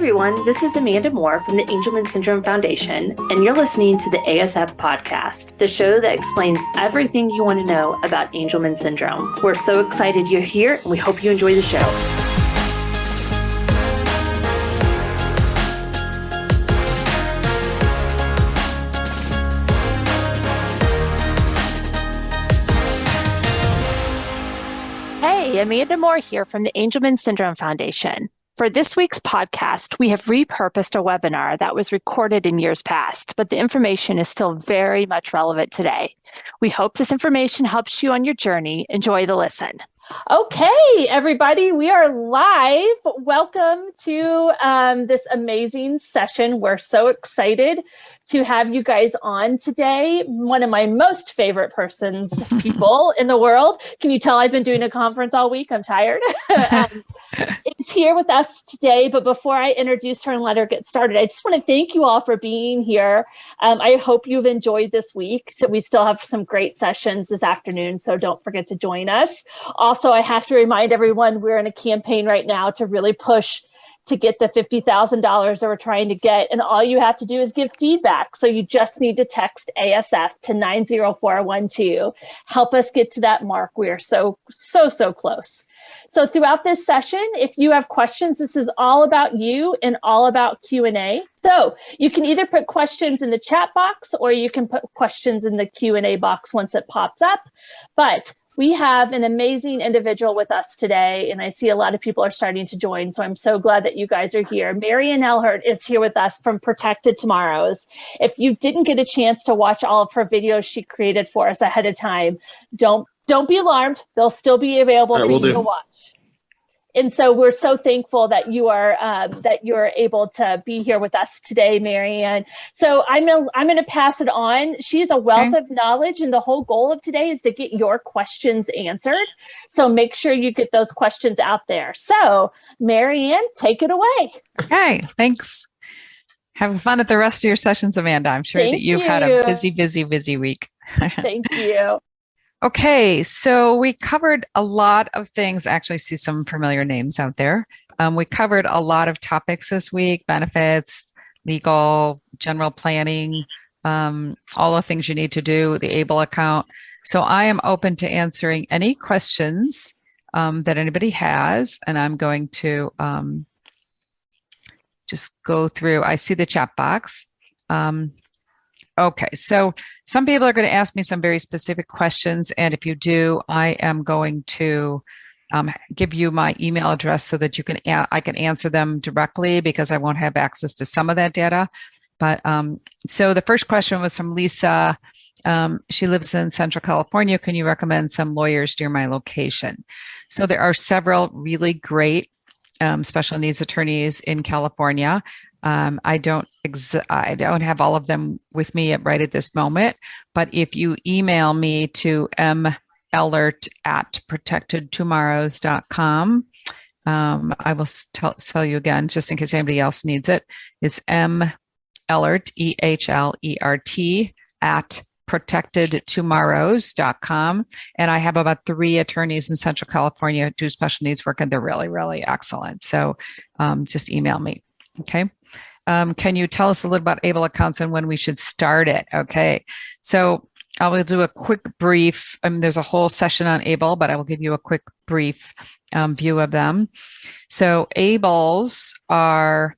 everyone, this is Amanda Moore from the Angelman Syndrome Foundation, and you're listening to the ASF podcast, the show that explains everything you want to know about Angelman syndrome. We're so excited you're here, and we hope you enjoy the show. Hey, Amanda Moore here from the Angelman Syndrome Foundation. For this week's podcast, we have repurposed a webinar that was recorded in years past, but the information is still very much relevant today. We hope this information helps you on your journey. Enjoy the listen. Okay, everybody, we are live. Welcome to this amazing session. We're so excited to have you guys on today. One of my most favorite people in the world. Can you tell I've been doing a conference all week? I'm tired. Is here with us today. But before I introduce her and let her get started, I just want to thank you all for being here. I hope you've enjoyed this week. So we still have some great sessions this afternoon, so don't forget to join us. Also, I have to remind everyone we're in a campaign right now to really push to get the $50,000 that we're trying to get. And all you have to do is give feedback. So you just need to text ASF to 90412. Help us get to that mark. We are so close. So throughout this session, if you have questions, this is all about you and all about Q&A. So you can either put questions in the chat box or you can put questions in the Q&A box once it pops up. But we have an amazing individual with us today, and I see a lot of people are starting to join, so I'm so glad that you guys are here. Anne Ehlert is here with us from Protected Tomorrows. If you didn't get a chance to watch all of her videos she created for us ahead of time, don't be alarmed. They'll still be available for you to watch. And so we're so thankful that you're able to be here with us today, Anne. So I'm gonna pass it on. She's a wealth of knowledge, and the whole goal of today is to get your questions answered. So make sure you get those questions out there. So Anne, take it away. Okay, thanks. Have fun at the rest of your sessions, Amanda. I'm sure that you've had a busy week. Thank you. Okay, so we covered a lot of things. Actually, see some familiar names out there. We covered a lot of topics this week: benefits, legal, general planning, all the things you need to do, the ABLE account. So I am open to answering any questions that anybody has, and I'm going to just go through. I see the chat box. Okay, so some people are going to ask me some very specific questions, and if you do, I am going to give you my email address so that I can answer them directly, because I won't have access to some of that data. But so the first question was from Lisa. She lives in Central California. Can you recommend some lawyers near my location? So there are several really great special needs attorneys in California. I don't have all of them with me right at this moment, but if you email me to mehlert@protectedtomorrows.com, I will tell you again, just in case anybody else needs it. It's mehlert, EHLERT, @protectedtomorrows.com. And I have about 3 attorneys in Central California who do special needs work, and they're really, really excellent. So just email me. Okay. Can you tell us a little about ABLE accounts and when we should start it? Okay, so I will do a quick brief. There's a whole session on ABLE, but I will give you a quick brief view of them. So ABLEs are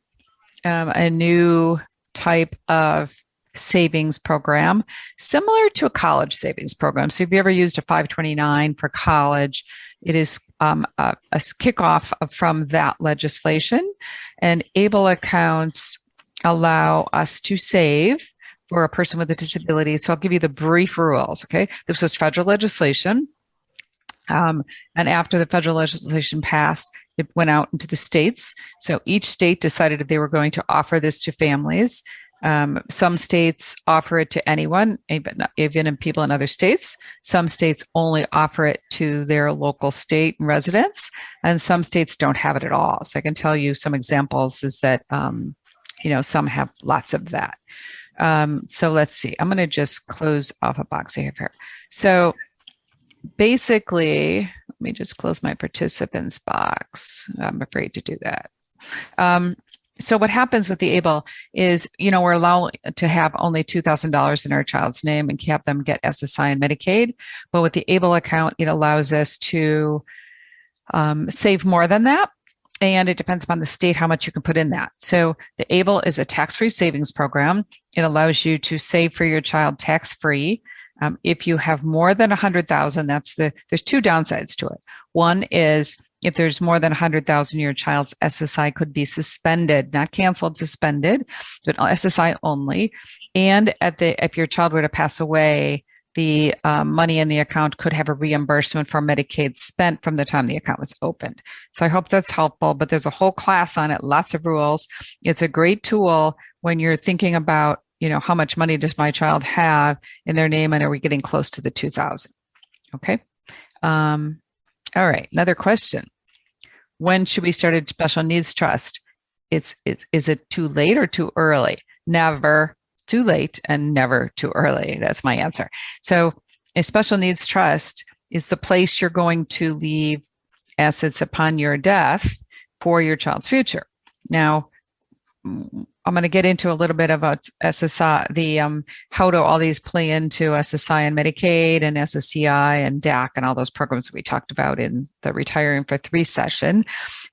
a new type of savings program, similar to a college savings program. So if you ever used a 529 for college, it is a kickoff from that legislation. And ABLE accounts allow us to save for a person with a disability. So I'll give you the brief rules, okay? This was federal legislation. And after the federal legislation passed, it went out into the states. So each state decided if they were going to offer this to families. Some states offer it to anyone, even in people in other states. Some states only offer it to their local state residents, and some states don't have it at all. So I can tell you some examples is that, some have lots of that. So let's see. I'm going to just close off a box I have here. So basically, let me just close my participants box. I'm afraid to do that. So what happens with the ABLE is, we're allowed to have only $2,000 in our child's name and have them get SSI and Medicaid. But with the ABLE account, it allows us to save more than that. And it depends upon the state how much you can put in that. So the ABLE is a tax-free savings program. It allows you to save for your child tax-free. If you have more than 100,000, there's two downsides to it. One is if there's more than 100,000, your child's SSI could be suspended, not canceled, suspended, but SSI only. And if your child were to pass away, the money in the account could have a reimbursement for Medicaid spent from the time the account was opened. So I hope that's helpful, but there's a whole class on it, lots of rules. It's a great tool when you're thinking about, how much money does my child have in their name and are we getting close to the 2,000? Okay. All right. Another question. When should we start a special needs trust? Is it too late or too early? Never too late and never too early. That's my answer. So a special needs trust is the place you're going to leave assets upon your death for your child's future. Now, I'm going to get into a little bit about SSI, how do all these play into SSI and Medicaid and SSDI and DAC and all those programs we talked about in the Retiring for 3 session.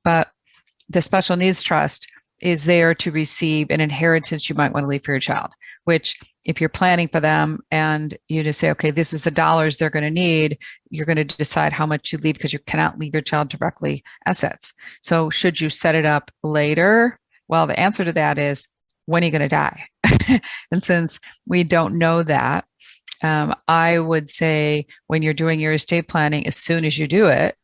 But the special needs trust is there to receive an inheritance you might want to leave for your child, which if you're planning for them and you just say, okay, this is the dollars they're going to need, you're going to decide how much you leave because you cannot leave your child directly assets. So should you set it up later? Well, the answer to that is, when are you going to die? And since we don't know that, I would say when you're doing your estate planning, as soon as you do it,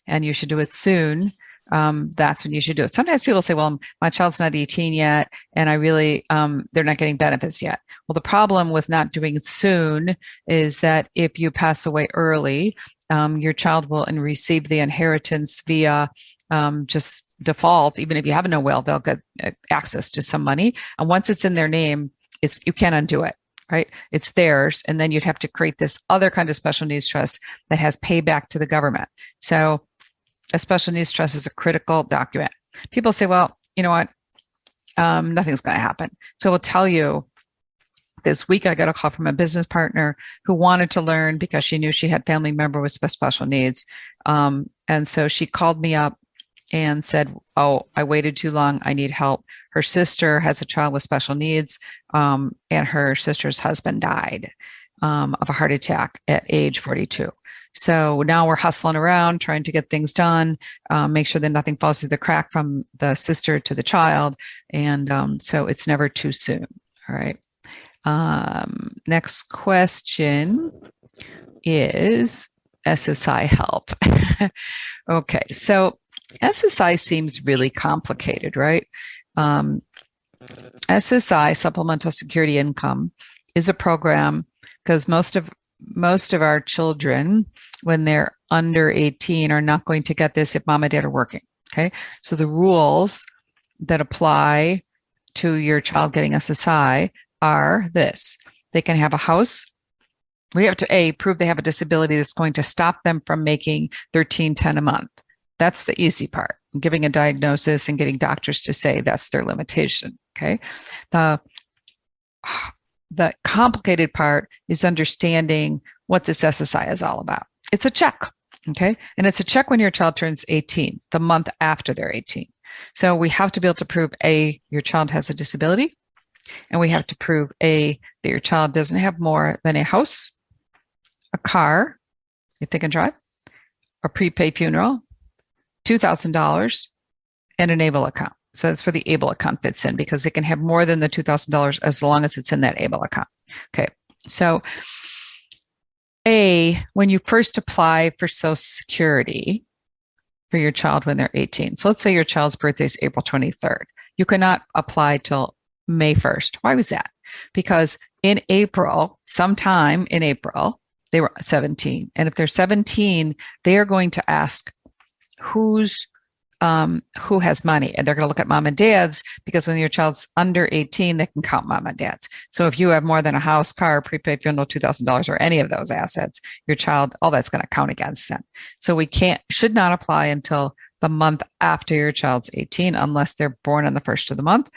and you should do it soon, that's when you should do it. Sometimes people say, well, my child's not 18 yet, and I really, they're not getting benefits yet. Well, the problem with not doing it soon is that if you pass away early, your child will receive the inheritance via just default. Even if you have no will, they'll get access to some money. And once it's in their name, you can't undo it, right? It's theirs. And then you'd have to create this other kind of special needs trust that has payback to the government. So a special needs trust is a critical document. People say, well, you know what? Nothing's going to happen. So we'll tell you, this week I got a call from a business partner who wanted to learn because she knew she had family member with special needs. And so she called me up and said, oh, I waited too long. I need help. Her sister has a child with special needs, and her sister's husband died of a heart attack at age 42. So now we're hustling around trying to get things done, make sure that nothing falls through the crack from the sister to the child. And so it's never too soon. All right. Next question is SSI help. Okay. So SSI seems really complicated, right? SSI, Supplemental Security Income, is a program because most of our children, when they're under 18, are not going to get this if mom and dad are working. Okay. So the rules that apply to your child getting SSI are this. They can have a house. We have to prove they have a disability that's going to stop them from making $13.10 a month. That's the easy part, giving a diagnosis and getting doctors to say that's their limitation. Okay. The complicated part is understanding what this SSI is all about. It's a check. Okay. And it's a check when your child turns 18, the month after they're 18. So we have to be able to prove your child has a disability, and we have to prove that your child doesn't have more than a house, a car, if they can drive, a prepaid funeral, $2,000, and an ABLE account. So that's where the ABLE account fits in, because it can have more than the $2,000 as long as it's in that ABLE account. Okay. So when you first apply for Social Security for your child when they're 18, so let's say your child's birthday is April 23rd, you cannot apply till May 1st. Why was that? Because in April, sometime in April, they were 17. And if they're 17, they are going to ask who has money, and they're going to look at mom and dad's, because when your child's under 18, they can count mom and dad's. So if you have more than a house, car, prepaid funeral, $2,000, or any of those assets, your child, all that's going to count against them. So we should not apply until the month after your child's 18, unless they're born on the first of the month.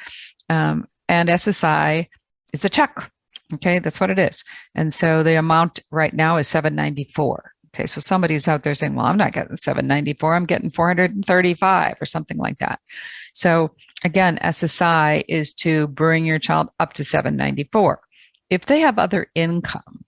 And SSI is a check. Okay, that's what it is. And so the amount right now is $794. Okay, so somebody's out there saying, well, I'm not getting $794, I'm getting $435 or something like that. So again, SSI is to bring your child up to $794. If they have other income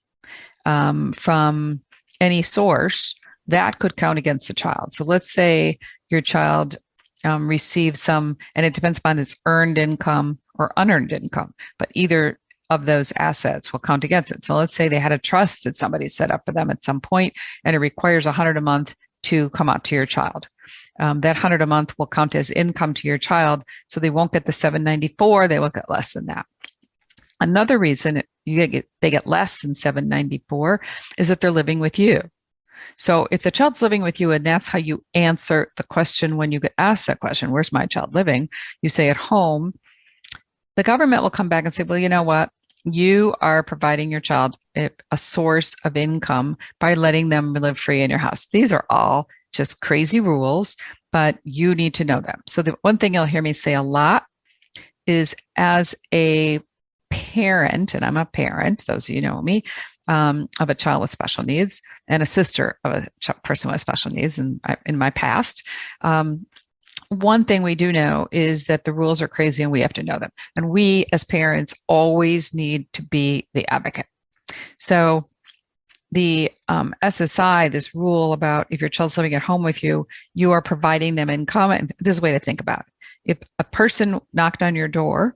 from any source, that could count against the child. So let's say your child receives some, and it depends upon its earned income or unearned income, but either of those assets will count against it. So let's say they had a trust that somebody set up for them at some point, and it requires $100 a month to come out to your child. That $100 a month will count as income to your child, so they won't get the $794, they will get less than that. Another reason they get less than $794 is that they're living with you. So if the child's living with you, and that's how you answer the question when you get asked that question, where's my child living? You say at home. The government will come back and say, well, you know what? You are providing your child a source of income by letting them live free in your house. These are all just crazy rules, but you need to know them. So the one thing you'll hear me say a lot is, as a parent, and I'm a parent, those of you know me, of a child with special needs, and a sister of a person with special needs in my past, one thing we do know is that the rules are crazy and we have to know them. And we as parents always need to be the advocate. So the SSI, this rule about if your child's living at home with you, you are providing them income. And this is a way to think about it. If a person knocked on your door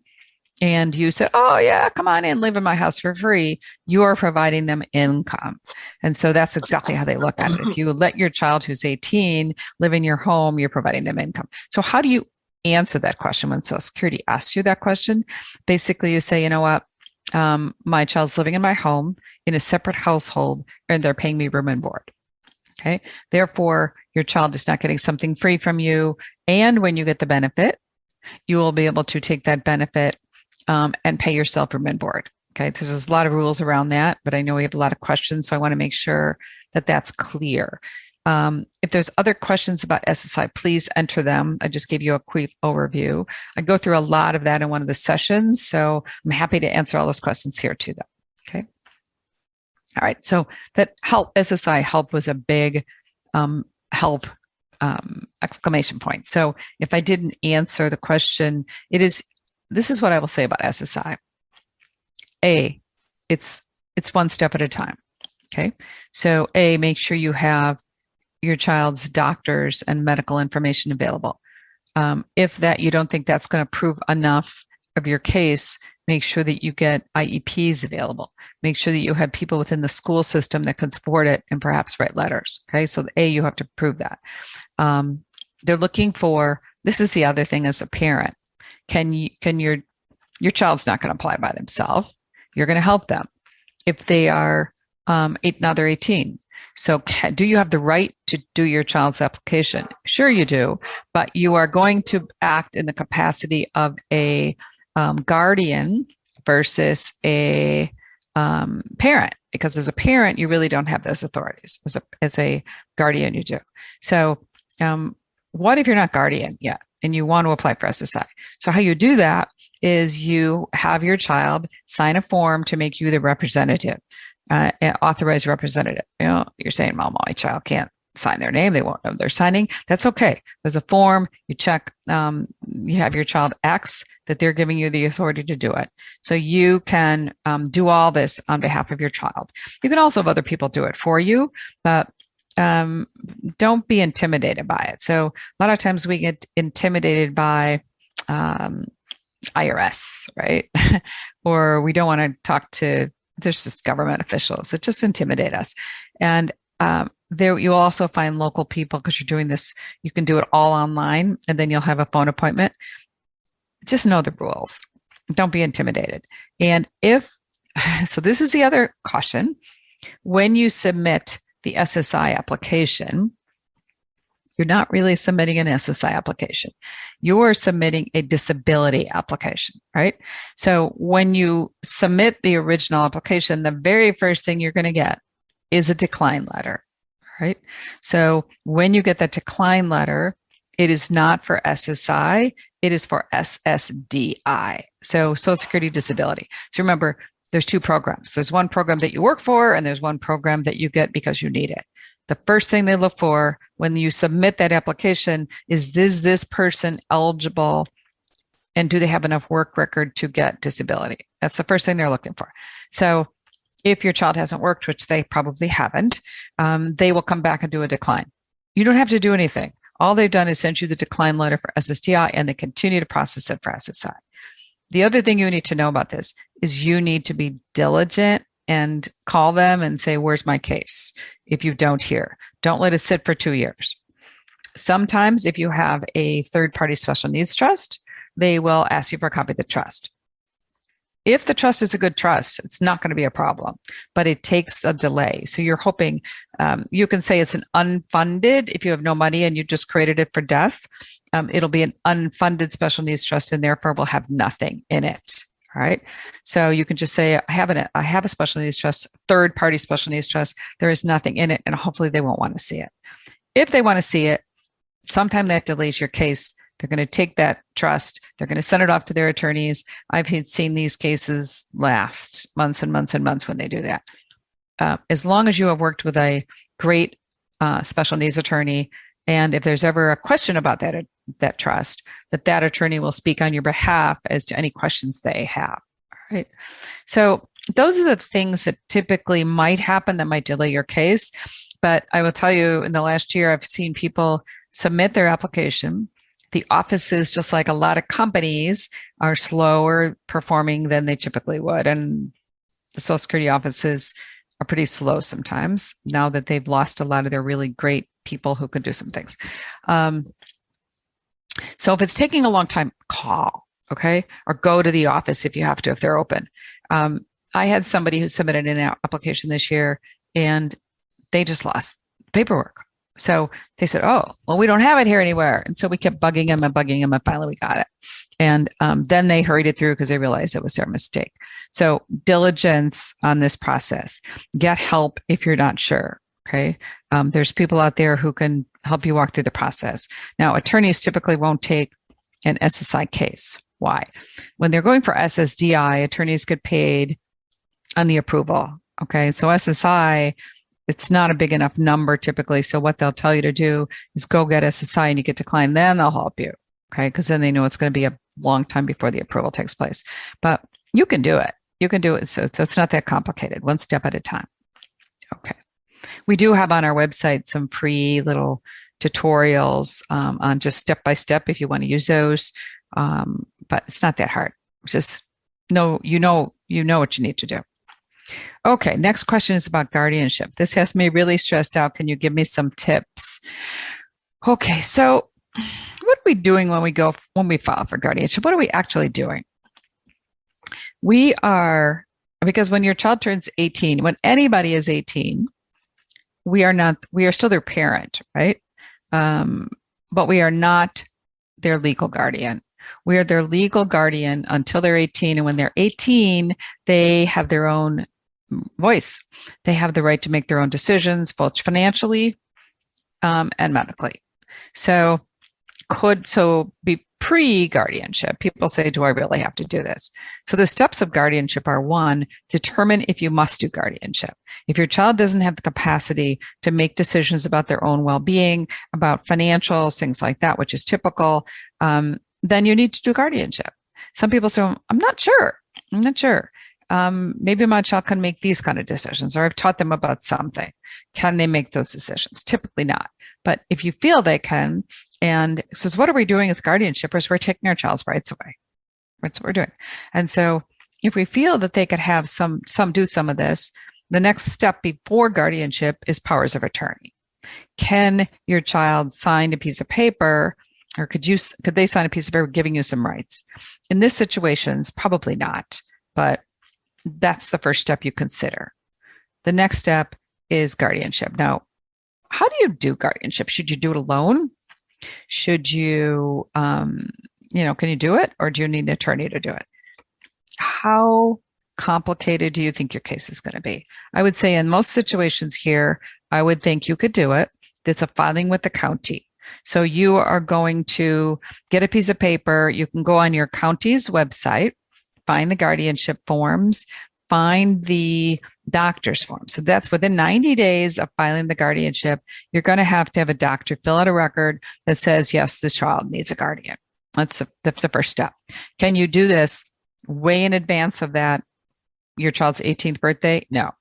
and you said, oh yeah, come on in, live in my house for free, you are providing them income. And so that's exactly how they look at it. If you let your child who's 18 live in your home, you're providing them income. So how do you answer that question when Social Security asks you that question? Basically, you say, you know what? My child's living in my home in a separate household, and they're paying me room and board. Okay. Therefore, your child is not getting something free from you. And when you get the benefit, you will be able to take that benefit and pay yourself room and board. Okay, there's a lot of rules around that, but I know we have a lot of questions, so I want to make sure that that's clear. If there's other questions about SSI, please enter them. I just gave you a quick overview. I go through a lot of that in one of the sessions, so I'm happy to answer all those questions here too, though. Okay. All right, so that help, SSI help was a big help exclamation point. So if I didn't answer the question, this is what I will say about SSI. It's one step at a time. Okay. So make sure you have your child's doctors and medical information available. If that you don't think that's going to prove enough of your case, make sure that you get IEPs available. Make sure that you have people within the school system that can support it and perhaps write letters. Okay. So you have to prove that. They're looking for, this is the other thing as a parent. Can your child's not going to apply by themselves. You're going to help them if they are now they're 18. So do you have the right to do your child's application? Sure you do, but you are going to act in the capacity of a guardian versus a parent, because as a parent, you really don't have those authorities. As a guardian, you do. So what if you're not guardian yet and you want to apply for SSI? So how you do that is you have your child sign a form to make you the representative, authorized representative. You're saying, Mom, my child can't sign their name. They won't know they're signing. That's okay. There's a form. You check, you have your child X that they're giving you the authority to do it. So you can do all this on behalf of your child. You can also have other people do it for you, but don't be intimidated by it. So a lot of times we get intimidated by IRS, right? Or we don't want to talk to, there's just government officials that just intimidate us. And there you'll also find local people, because you're doing this, you can do it all online, and then you'll have a phone appointment. Just know the rules. Don't be intimidated. And so this is the other caution. When you submit the SSI application, you're not really submitting an SSI application. You're submitting a disability application, right? So when you submit the original application, the very first thing you're going to get is a decline letter, right? So when you get that decline letter, It is not for SSI. It is for SSDI. So Social Security Disability. So remember, there's two programs. There's one program that you work for, and there's one program that you get because you need it. The first thing they look for when you submit that application is this person eligible, and do they have enough work record to get disability? That's the first thing they're looking for. So if your child hasn't worked, which they probably haven't, they will come back and do a decline. You don't have to do anything. All they've done is send you the decline letter for SSDI, and they continue to process it for SSI. The other thing you need to know about this is you need to be diligent and call them and say, where's my case? If you don't hear, don't let it sit for 2 years. Sometimes if you have a third-party special needs trust, they will ask you for a copy of the trust. If the trust is a good trust, it's not going to be a problem, but it takes a delay. So you're hoping, you can say it's an unfunded, if you have no money and you just created it for death, it'll be an unfunded special needs trust and therefore will have nothing in it. All right. So you can just say, I have a special needs trust, third party special needs trust. There is nothing in it, and hopefully they won't want to see it. If they want to see it, sometime that delays your case. They're going to take that trust. They're going to send it off to their attorneys. I've seen these cases last months and months and months when they do that. As long as you have worked with a great special needs attorney, and if there's ever a question about that trust, that attorney will speak on your behalf as to any questions they have. All right. So those are the things that typically might happen that might delay your case. But I will tell you, in the last year, I've seen people submit their application. The offices, just like a lot of companies, are slower performing than they typically would. And the Social Security offices are pretty slow sometimes now that they've lost a lot of their really great people who could do some things. So if it's taking a long time, call, okay? Or go to the office if you have to, if they're open. I had somebody who submitted an application this year and they just lost paperwork. So they said, oh, well, we don't have it here anywhere. And so we kept bugging them and finally we got it. And then they hurried it through because they realized it was their mistake. So diligence on this process. Get help if you're not sure, okay? There's people out there who can help you walk through the process. Now, attorneys typically won't take an SSI case. Why? When they're going for SSDI, attorneys get paid on the approval, okay? So SSI, it's not a big enough number typically. So what they'll tell you to do is go get SSI and you get declined, then they'll help you. Okay. Because then they know it's going to be a long time before the approval takes place. But you can do it. You can do it. So it's not that complicated, one step at a time. Okay. We do have on our website some free little tutorials on just step by step if you want to use those. But it's not that hard. Just know, you know what you need to do. Okay, next question is about guardianship. This has me really stressed out. Can you give me some tips? Okay, so what are we doing when we file for guardianship? What are we actually doing? Because when your child turns 18, when anybody is 18, we are still their parent, right? But we are not their legal guardian. We are their legal guardian until they're 18. And when they're 18, they have their own voice. They have the right to make their own decisions, both financially and medically. So be pre-guardianship. People say, do I really have to do this? So the steps of guardianship are: 1, determine if you must do guardianship. If your child doesn't have the capacity to make decisions about their own well-being, about financials, things like that, which is typical, then you need to do guardianship. Some people say, I'm not sure. Maybe my child can make these kind of decisions, or I've taught them about something. Can they make those decisions? Typically not. But if you feel they can, and says, what are we doing with guardianship? Is we're taking our child's rights away. That's what we're doing. And so if we feel that they could have do some of this, the next step before guardianship is powers of attorney. Can your child sign a piece of paper, or could they sign a piece of paper giving you some rights? In this situation, probably not, but that's the first step you consider. The next step is guardianship. Now, how do you do guardianship? Should you do it alone? Should you, can you do it, or do you need an attorney to do it? How complicated do you think your case is going to be? I would say in most situations here, I would think you could do it. It's a filing with the county. So you are going to get a piece of paper. You can go on your county's website, find the guardianship forms, find the doctor's form. So that's within 90 days of filing the guardianship, you're going to have a doctor fill out a record that says, yes, the child needs a guardian. That's the first step. Can you do this way in advance of that, your child's 18th birthday? No,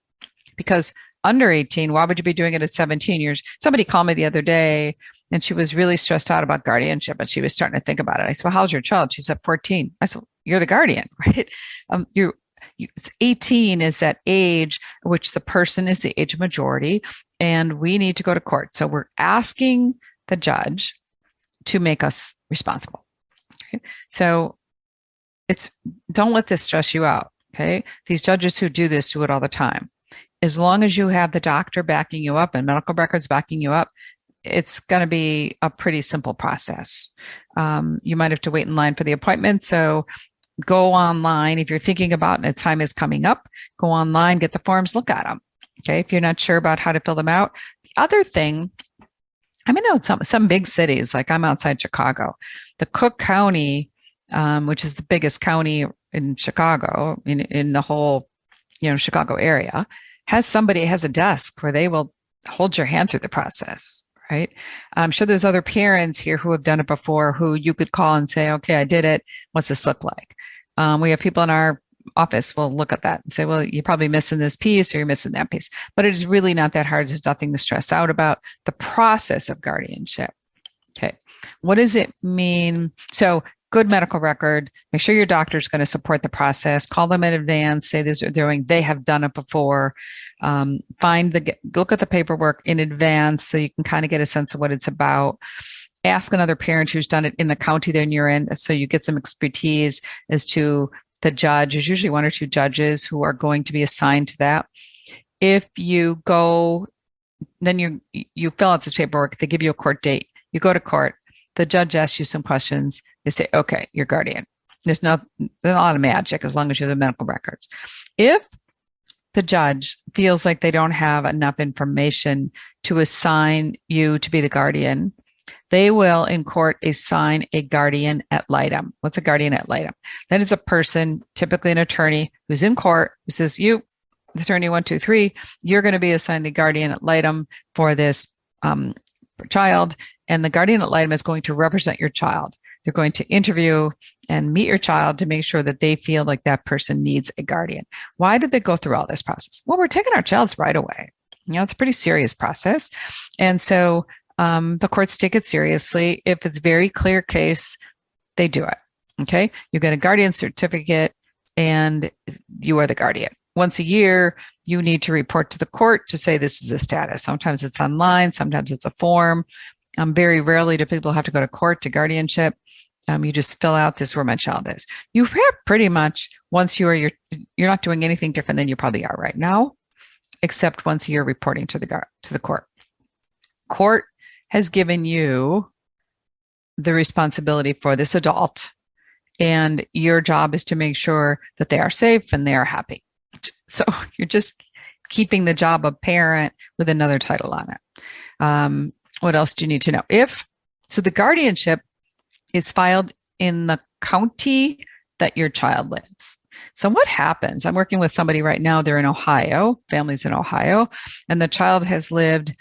because under 18, why would you be doing it at 17 years? Somebody called me the other day and she was really stressed out about guardianship and she was starting to think about it. I said, well, how's your child? She said, 14. I said, you're the guardian, right? It's 18 is that age which the person is the age of majority, and we need to go to court. So we're asking the judge to make us responsible. Okay? So don't let this stress you out. Okay. These judges who do this do it all the time. As long as you have the doctor backing you up and medical records backing you up, it's going to be a pretty simple process. You might have to wait in line for the appointment. So go online. If you're thinking about and a time is coming up, go online, get the forms, look at them. Okay. If you're not sure about how to fill them out. The other thing, I mean, some big cities, like I'm outside Chicago, the Cook County, which is the biggest county in Chicago, in the whole, Chicago area, has a desk where they will hold your hand through the process, right? I'm sure there's other parents here who have done it before who you could call and say, okay, I did it. What's this look like? We have people in our office will look at that and say, well, you're probably missing this piece or you're missing that piece. But it is really not that hard. There's nothing to stress out about. The process of guardianship. Okay. What does it mean? So good medical record, make sure your doctor is going to support the process, call them in advance, say this, they have done it before, look at the paperwork in advance so you can kind of get a sense of what it's about. Ask another parent who's done it in the county that you're in so you get some expertise as to the judge. There's usually one or two judges who are going to be assigned to that. If you go, then you fill out this paperwork, they give you a court date, you go to court, the judge asks you some questions, they say, okay, you're guardian. There's a lot of magic as long as you have the medical records. If the judge feels like they don't have enough information to assign you to be the guardian, they will in court assign a guardian ad litem. What's a guardian ad litem? That is a person, typically an attorney, who's in court, who says, you, attorney 1, 2, 3, you're going to be assigned the guardian ad litem for this child. And the guardian ad litem is going to represent your child. They're going to interview and meet your child to make sure that they feel like that person needs a guardian. Why did they go through all this process? Well, we're taking our child's right away. It's a pretty serious process. And so the courts take it seriously. If it's a very clear case, they do it. Okay. You get a guardian certificate and you are the guardian. Once a year, you need to report to the court to say this is the status. Sometimes it's online, sometimes it's a form. Very rarely do people have to go to court to guardianship. You just fill out this is where my child is. You have pretty much once you're not doing anything different than you probably are right now, except once a year reporting to the court. Court has given you the responsibility for this adult, and your job is to make sure that they are safe and they are happy. So you're just keeping the job of parent with another title on it. What else do you need to know? So the guardianship is filed in the county that your child lives. So what happens? I'm working with somebody right now. They're in Ohio, families in Ohio, and the child has lived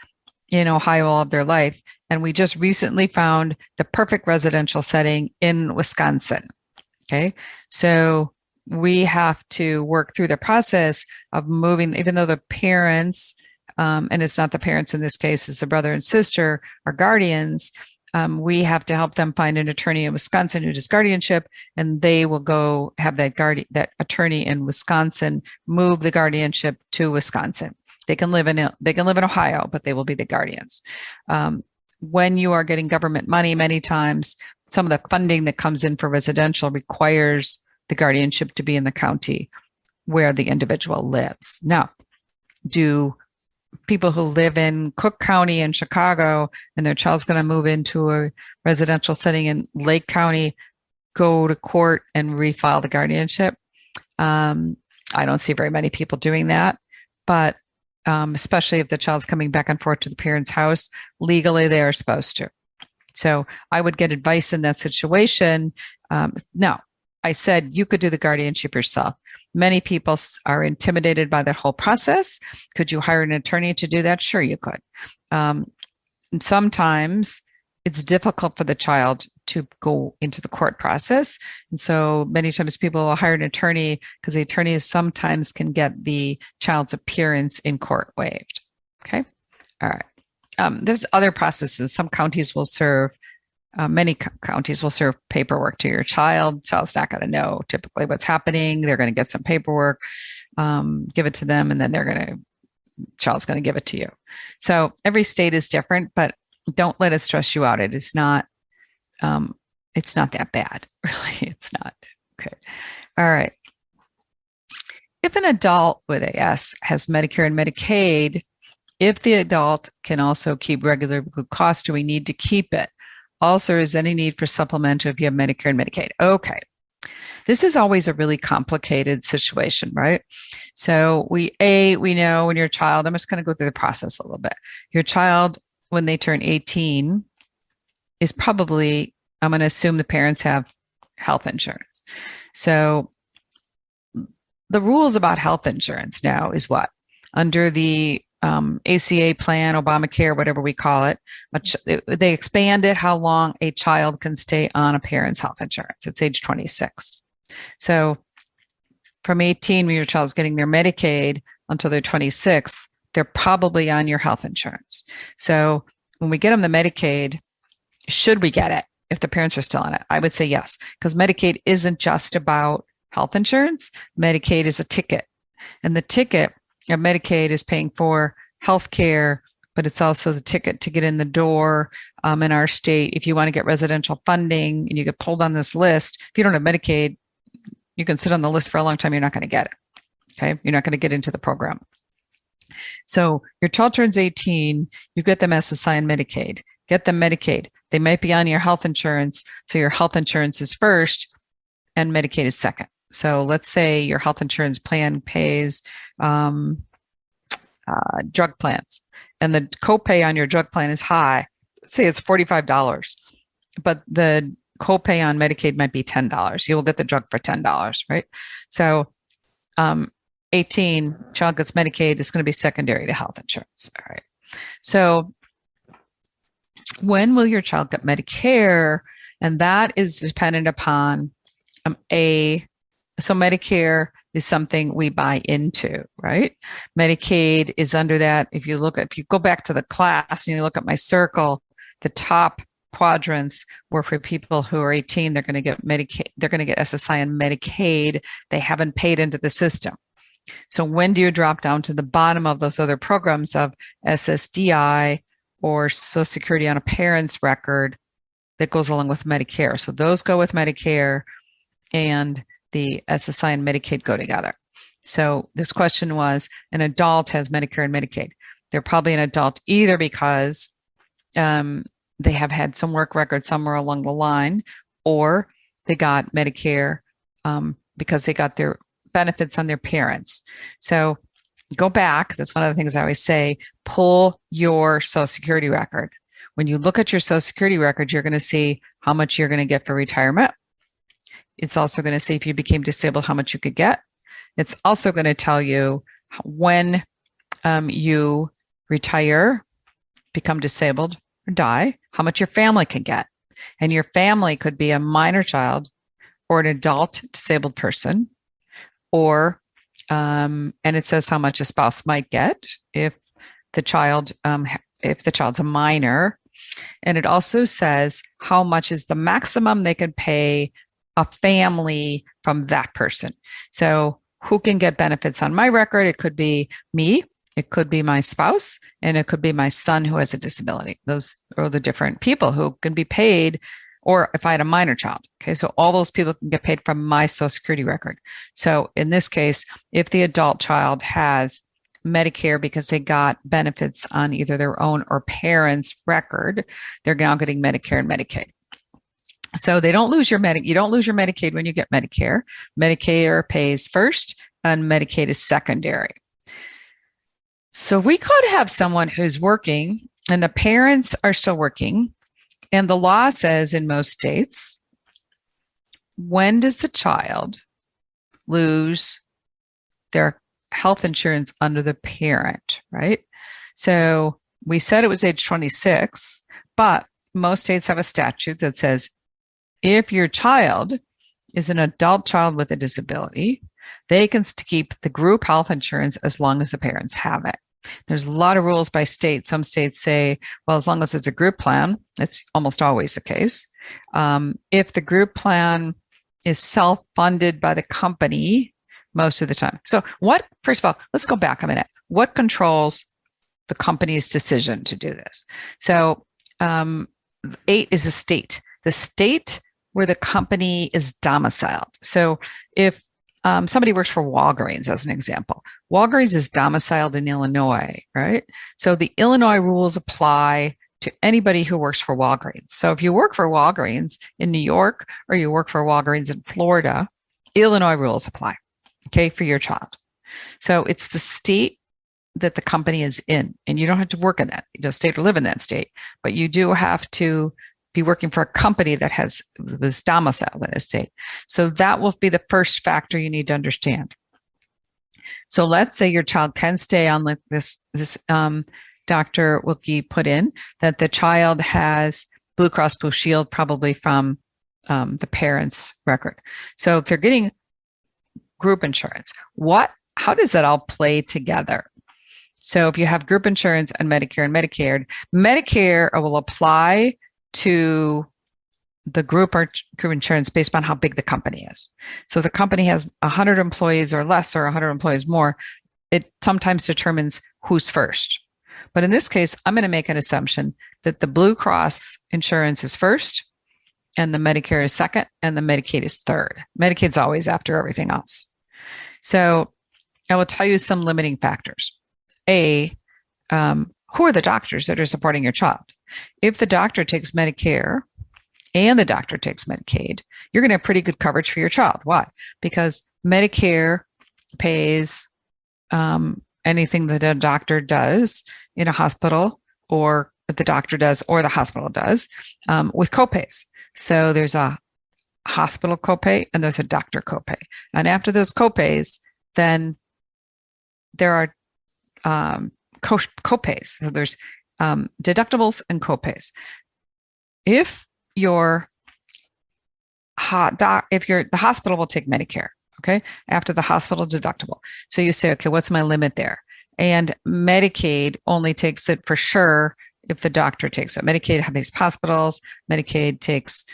in Ohio all of their life. And we just recently found the perfect residential setting in Wisconsin. Okay. So we have to work through the process of moving, even though the parents, and it's not the parents in this case, it's a brother and sister, are guardians. We have to help them find an attorney in Wisconsin who does guardianship, and they will go have that attorney in Wisconsin move the guardianship to Wisconsin. They can live in Ohio, but they will be the guardians. When you are getting government money, many times some of the funding that comes in for residential requires the guardianship to be in the county where the individual lives. Now, do people who live in Cook County in Chicago and their child's going to move into a residential setting in Lake County go to court and refile the guardianship? I don't see very many people doing that, but especially if the child's coming back and forth to the parent's house, legally they are supposed to. So I would get advice in that situation. Now, I said you could do the guardianship yourself. Many people are intimidated by that whole process. Could you hire an attorney to do that? Sure, you could. And sometimes it's difficult for the child to go into the court process. And so many times people will hire an attorney because the attorney sometimes can get the child's appearance in court waived. Okay. All right. There's other processes. Some counties will serve, many counties will serve paperwork to your child. Child's not going to know typically what's happening. They're going to get some paperwork, give it to them, and then child's going to give it to you. So every state is different, but don't let it stress you out. It's not that bad, really. It's not. Okay. All right. If an adult with AS has Medicare and Medicaid, if the adult can also keep regular good costs, do we need to keep it? Also, is any need for supplemental if you have Medicare and Medicaid? Okay. This is always a really complicated situation, right? So we know when your child, I'm just going to go through the process a little bit. Your child, when they turn 18, is probably, I'm going to assume the parents have health insurance. So the rules about health insurance now is what? Under the ACA plan, Obamacare, whatever we call it, they expanded how long a child can stay on a parent's health insurance. It's age 26. So from 18, when your child's getting their Medicaid until they're 26, they're probably on your health insurance. So when we get them the Medicaid, should we get it if the parents are still on it? I would say yes, because Medicaid isn't just about health insurance. Medicaid is a ticket. And the ticket of Medicaid is paying for health care, but it's also the ticket to get in the door in our state. If you want to get residential funding and you get pulled on this list, if you don't have Medicaid, you can sit on the list for a long time. You're not going to get it. Okay. You're not going to get into the program. So your child turns 18, you get them SSI and Medicaid. Get them Medicaid. They might be on your health insurance. So your health insurance is first and Medicaid is second. So let's say your health insurance plan pays drug plans and the copay on your drug plan is high. Let's say it's $45, but the copay on Medicaid might be $10. You will get the drug for $10, right? So 18, child gets Medicaid, it's going to be secondary to health insurance. All right. So when will your child get Medicare? And that is dependent upon so Medicare is something we buy into, right? Medicaid is under that. If you go back to the class and you look at my circle, the top quadrants were for people who are 18, they're going to get Medicaid, they're going to get SSI and Medicaid. They haven't paid into the system. So when do you drop down to the bottom of those other programs of SSDI or Social Security on a parent's record that goes along with Medicare? So those go with Medicare and the SSI and Medicaid go together. So this question was, an adult has Medicare and Medicaid. They're probably an adult either because they have had some work record somewhere along the line, or they got Medicare because they got their benefits on their parents. So go back. That's one of the things I always say, pull your Social Security record. When you look at your Social Security record, you're going to see how much you're going to get for retirement. It's also going to say if you became disabled, how much you could get. It's also going to tell you when you retire, become disabled, or die, how much your family can get. And your family could be a minor child or an adult disabled person, or, and it says how much a spouse might get if the child's a minor. And it also says how much is the maximum they could pay a family from that person. So who can get benefits on my record? It could be me, it could be my spouse, and it could be my son who has a disability. Those are the different people who can be paid, or if I had a minor child. Okay, so all those people can get paid from my Social Security record. So in this case, if the adult child has Medicare because they got benefits on either their own or parents' record, they're now getting Medicare and Medicaid. So they don't lose you don't lose your Medicaid when you get Medicare. Medicare pays first and Medicaid is secondary. So we could have someone who's working and the parents are still working And the law says in most states, when does the child lose their health insurance under the parent, right? So we said it was age 26, but most states have a statute that says if your child is an adult child with a disability, they can keep the group health insurance as long as the parents have it. There's a lot of rules by state. Some states say, well, as long as it's a group plan, it's almost always the case. If the group plan is self-funded by the company most of the time. So first of all, let's go back a minute. What controls the company's decision to do this? So 8 is a state. The state where the company is domiciled. So if somebody works for Walgreens, as an example, Walgreens is domiciled in Illinois, right? So the Illinois rules apply to anybody who works for Walgreens. So if you work for Walgreens in New York or you work for Walgreens in Florida, Illinois rules apply, okay, for your child. So it's the state that the company is in, and you don't have to work in that state or live in that state, but you do have to be working for a company that was domiciled in a state. So that will be the first factor you need to understand. So let's say your child can stay on like this Dr. Wilkie put in that the child has Blue Cross Blue Shield probably from the parents' record. So if they're getting group insurance, how does that all play together? So if you have group insurance and Medicare, Medicare will apply to the group insurance based on how big the company is. So if the company has 100 employees or less or 100 employees more, it sometimes determines who's first. But in this case, I'm going to make an assumption that the Blue Cross insurance is first and the Medicare is second and the Medicaid is third. Medicaid's always after everything else. So I will tell you some limiting factors. Who are the doctors that are supporting your child? If the doctor takes Medicare and the doctor takes Medicaid, you're going to have pretty good coverage for your child. Why? Because Medicare pays anything that a doctor does in a hospital or the doctor does or the hospital does with copays. So there's a hospital copay and there's a doctor copay. And after those copays, then there are copays. So there's deductibles and copays. If the hospital will take Medicare, okay, after the hospital deductible. So you say, okay, what's my limit there? And Medicaid only takes it for sure if the doctor takes it. Medicaid has hospitals, Medicaid takes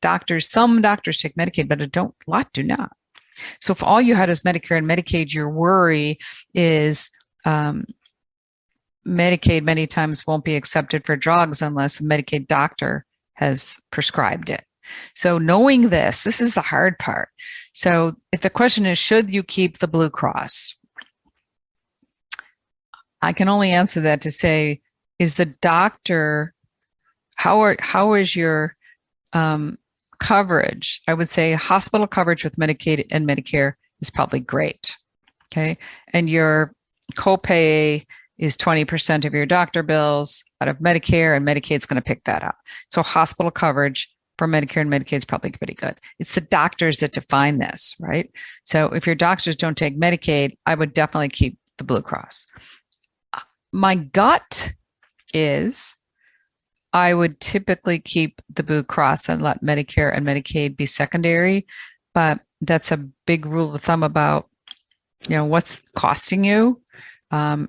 doctors. Some doctors take Medicaid, but a lot do not. So if all you had is Medicare and Medicaid, your worry is Medicaid many times won't be accepted for drugs unless a Medicaid doctor has prescribed it. So knowing this is the hard part. So if the question is, should you keep the Blue Cross? I can only answer that to say, is the doctor, how is your coverage? I would say hospital coverage with Medicaid and Medicare is probably great. Okay. And your copay is 20% of your doctor bills out of Medicare, and Medicaid's going to pick that up. So hospital coverage for Medicare and Medicaid is probably pretty good. It's the doctors that define this, right? So if your doctors don't take Medicaid, I would definitely keep the Blue Cross. My gut is I would typically keep the Blue Cross and let Medicare and Medicaid be secondary, but that's a big rule of thumb about, what's costing you.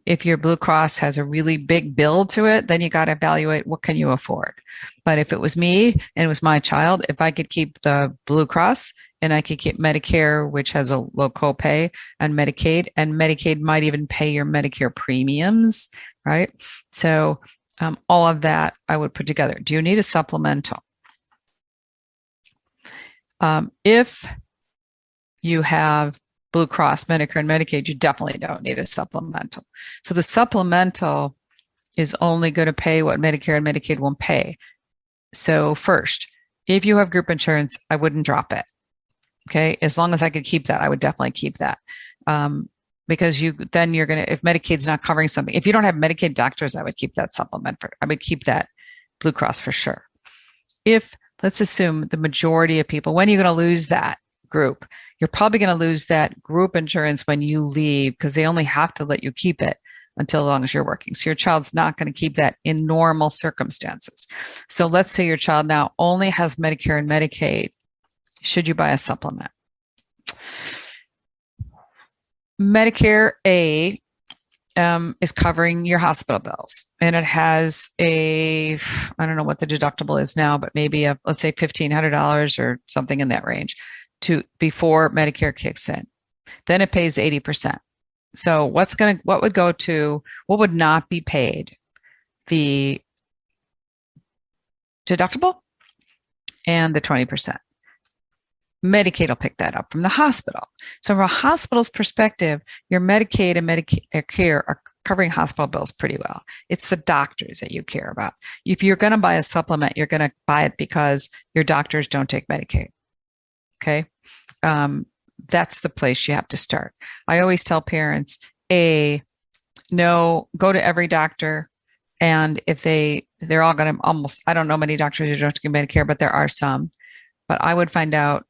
If your Blue Cross has a really big bill to it, then you got to evaluate what can you afford. But if it was me and it was my child, if I could keep the Blue Cross and I could keep Medicare, which has a low copay, and Medicaid might even pay your Medicare premiums, right? So all of that I would put together. Do you need a supplemental? If you have Blue Cross, Medicare, and Medicaid, you definitely don't need a supplemental. So the supplemental is only going to pay what Medicare and Medicaid won't pay. So first, if you have group insurance, I wouldn't drop it. Okay. As long as I could keep that, I would definitely keep that. Because you're going to, if Medicaid's not covering something, if you don't have Medicaid doctors, I would keep that supplement. I would keep that Blue Cross for sure. If, let's assume the majority of people, when are you going to lose that group? You're probably going to lose that group insurance when you leave, because they only have to let you keep it until as long as you're working. So your child's not going to keep that in normal circumstances. So let's say your child now only has Medicare and Medicaid. Should you buy a supplement? Medicare A is covering your hospital bills, and it has I don't know what the deductible is now, but maybe let's say $1,500 or something in that range before Medicare kicks in. Then it pays 80%. So what would not be paid? The deductible and the 20%. Medicaid will pick that up from the hospital. So from a hospital's perspective, your Medicaid and Medicare are covering hospital bills pretty well. It's the doctors that you care about. If you're going to buy a supplement, you're going to buy it because your doctors don't take Medicaid. Okay? That's the place you have to start. I always tell parents, go to every doctor, and if they're all going to I don't know many doctors who don't take Medicare, but there are some. But I would find out,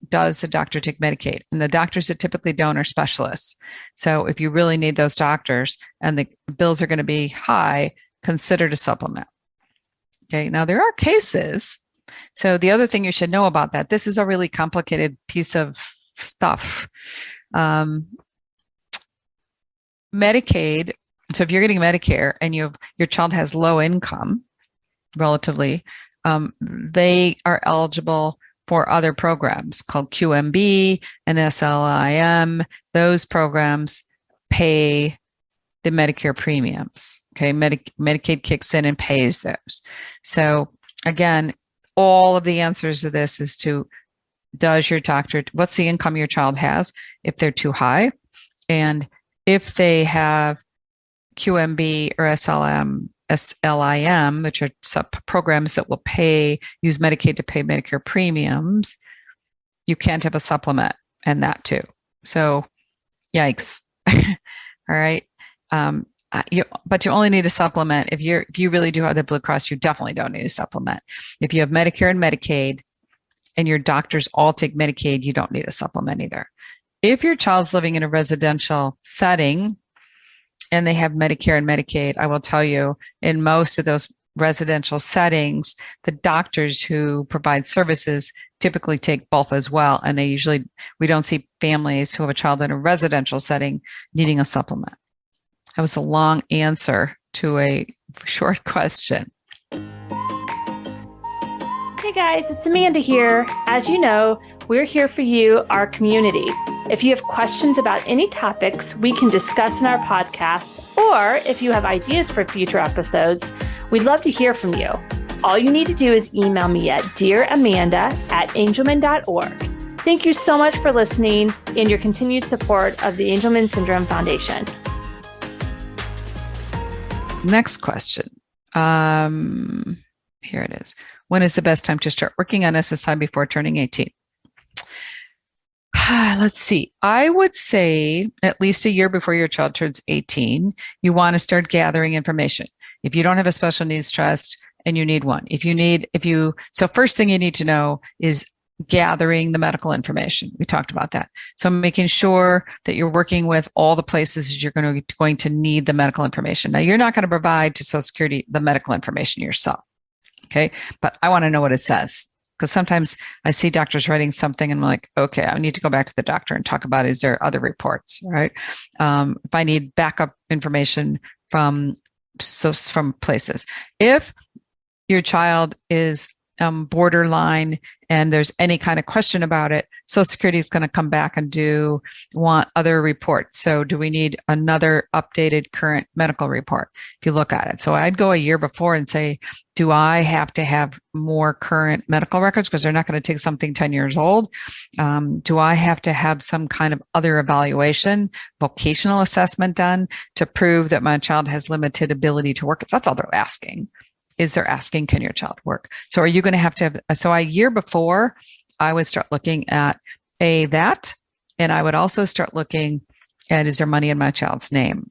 does the doctor take Medicaid? And the doctors that typically don't are specialists. So if you really need those doctors and the bills are going to be high, consider a supplement. Okay. Now there are cases. So the other thing you should know about that, this is a really complicated piece of stuff. Medicaid. So if you're getting Medicare and your child has low income, relatively, they are eligible for other programs called QMB and SLIM. Those programs pay the Medicare premiums. Okay, Medicaid kicks in and pays those. So again, all of the answers to this is what's the income your child has if they're too high? And if they have QMB or SLIM, which are programs that will use Medicaid to pay Medicare premiums, you can't have a supplement and that too. So, yikes. All right. But you only need a supplement if you really do have the Blue Cross. You definitely don't need a supplement. If you have Medicare and Medicaid, and your doctors all take Medicaid, you don't need a supplement either. If your child's living in a residential setting and they have Medicare and Medicaid, I will tell you, in most of those residential settings, the doctors who provide services typically take both as well. And we don't see families who have a child in a residential setting needing a supplement. That was a long answer to a short question. Hey guys, it's Amanda here. As you know, we're here for you, our community. If you have questions about any topics we can discuss in our podcast, or if you have ideas for future episodes, we'd love to hear from you. All you need to do is email me at dearamanda@angelman.org. Thank you so much for listening and your continued support of the Angelman Syndrome Foundation. Next question. Here it is. When is the best time to start working on SSI before turning 18? Let's see. I would say at least a year before your child turns 18, you want to start gathering information. If you don't have a special needs trust and you need one, so first thing you need to know is gathering the medical information. We talked about that. So making sure that you're working with all the places you're going to need the medical information. Now, you're not going to provide to Social Security the medical information yourself. Okay. But I want to know what it says, because sometimes I see doctors writing something and I'm like, okay, I need to go back to the doctor and talk about, is there other reports, right? If I need backup information from places. If your child is borderline and there's any kind of question about it, Social Security is going to come back and want other reports. So do we need another updated current medical report if you look at it? So I'd go a year before and say, do I have to have more current medical records? Because they're not going to take something 10 years old. Do I have to have some kind of other evaluation, vocational assessment done to prove that my child has limited ability to work? So that's all they're asking. They're asking, can your child work? So are you going to have, so a year before, I would start looking at that, and I would also start looking at, is there money in my child's name?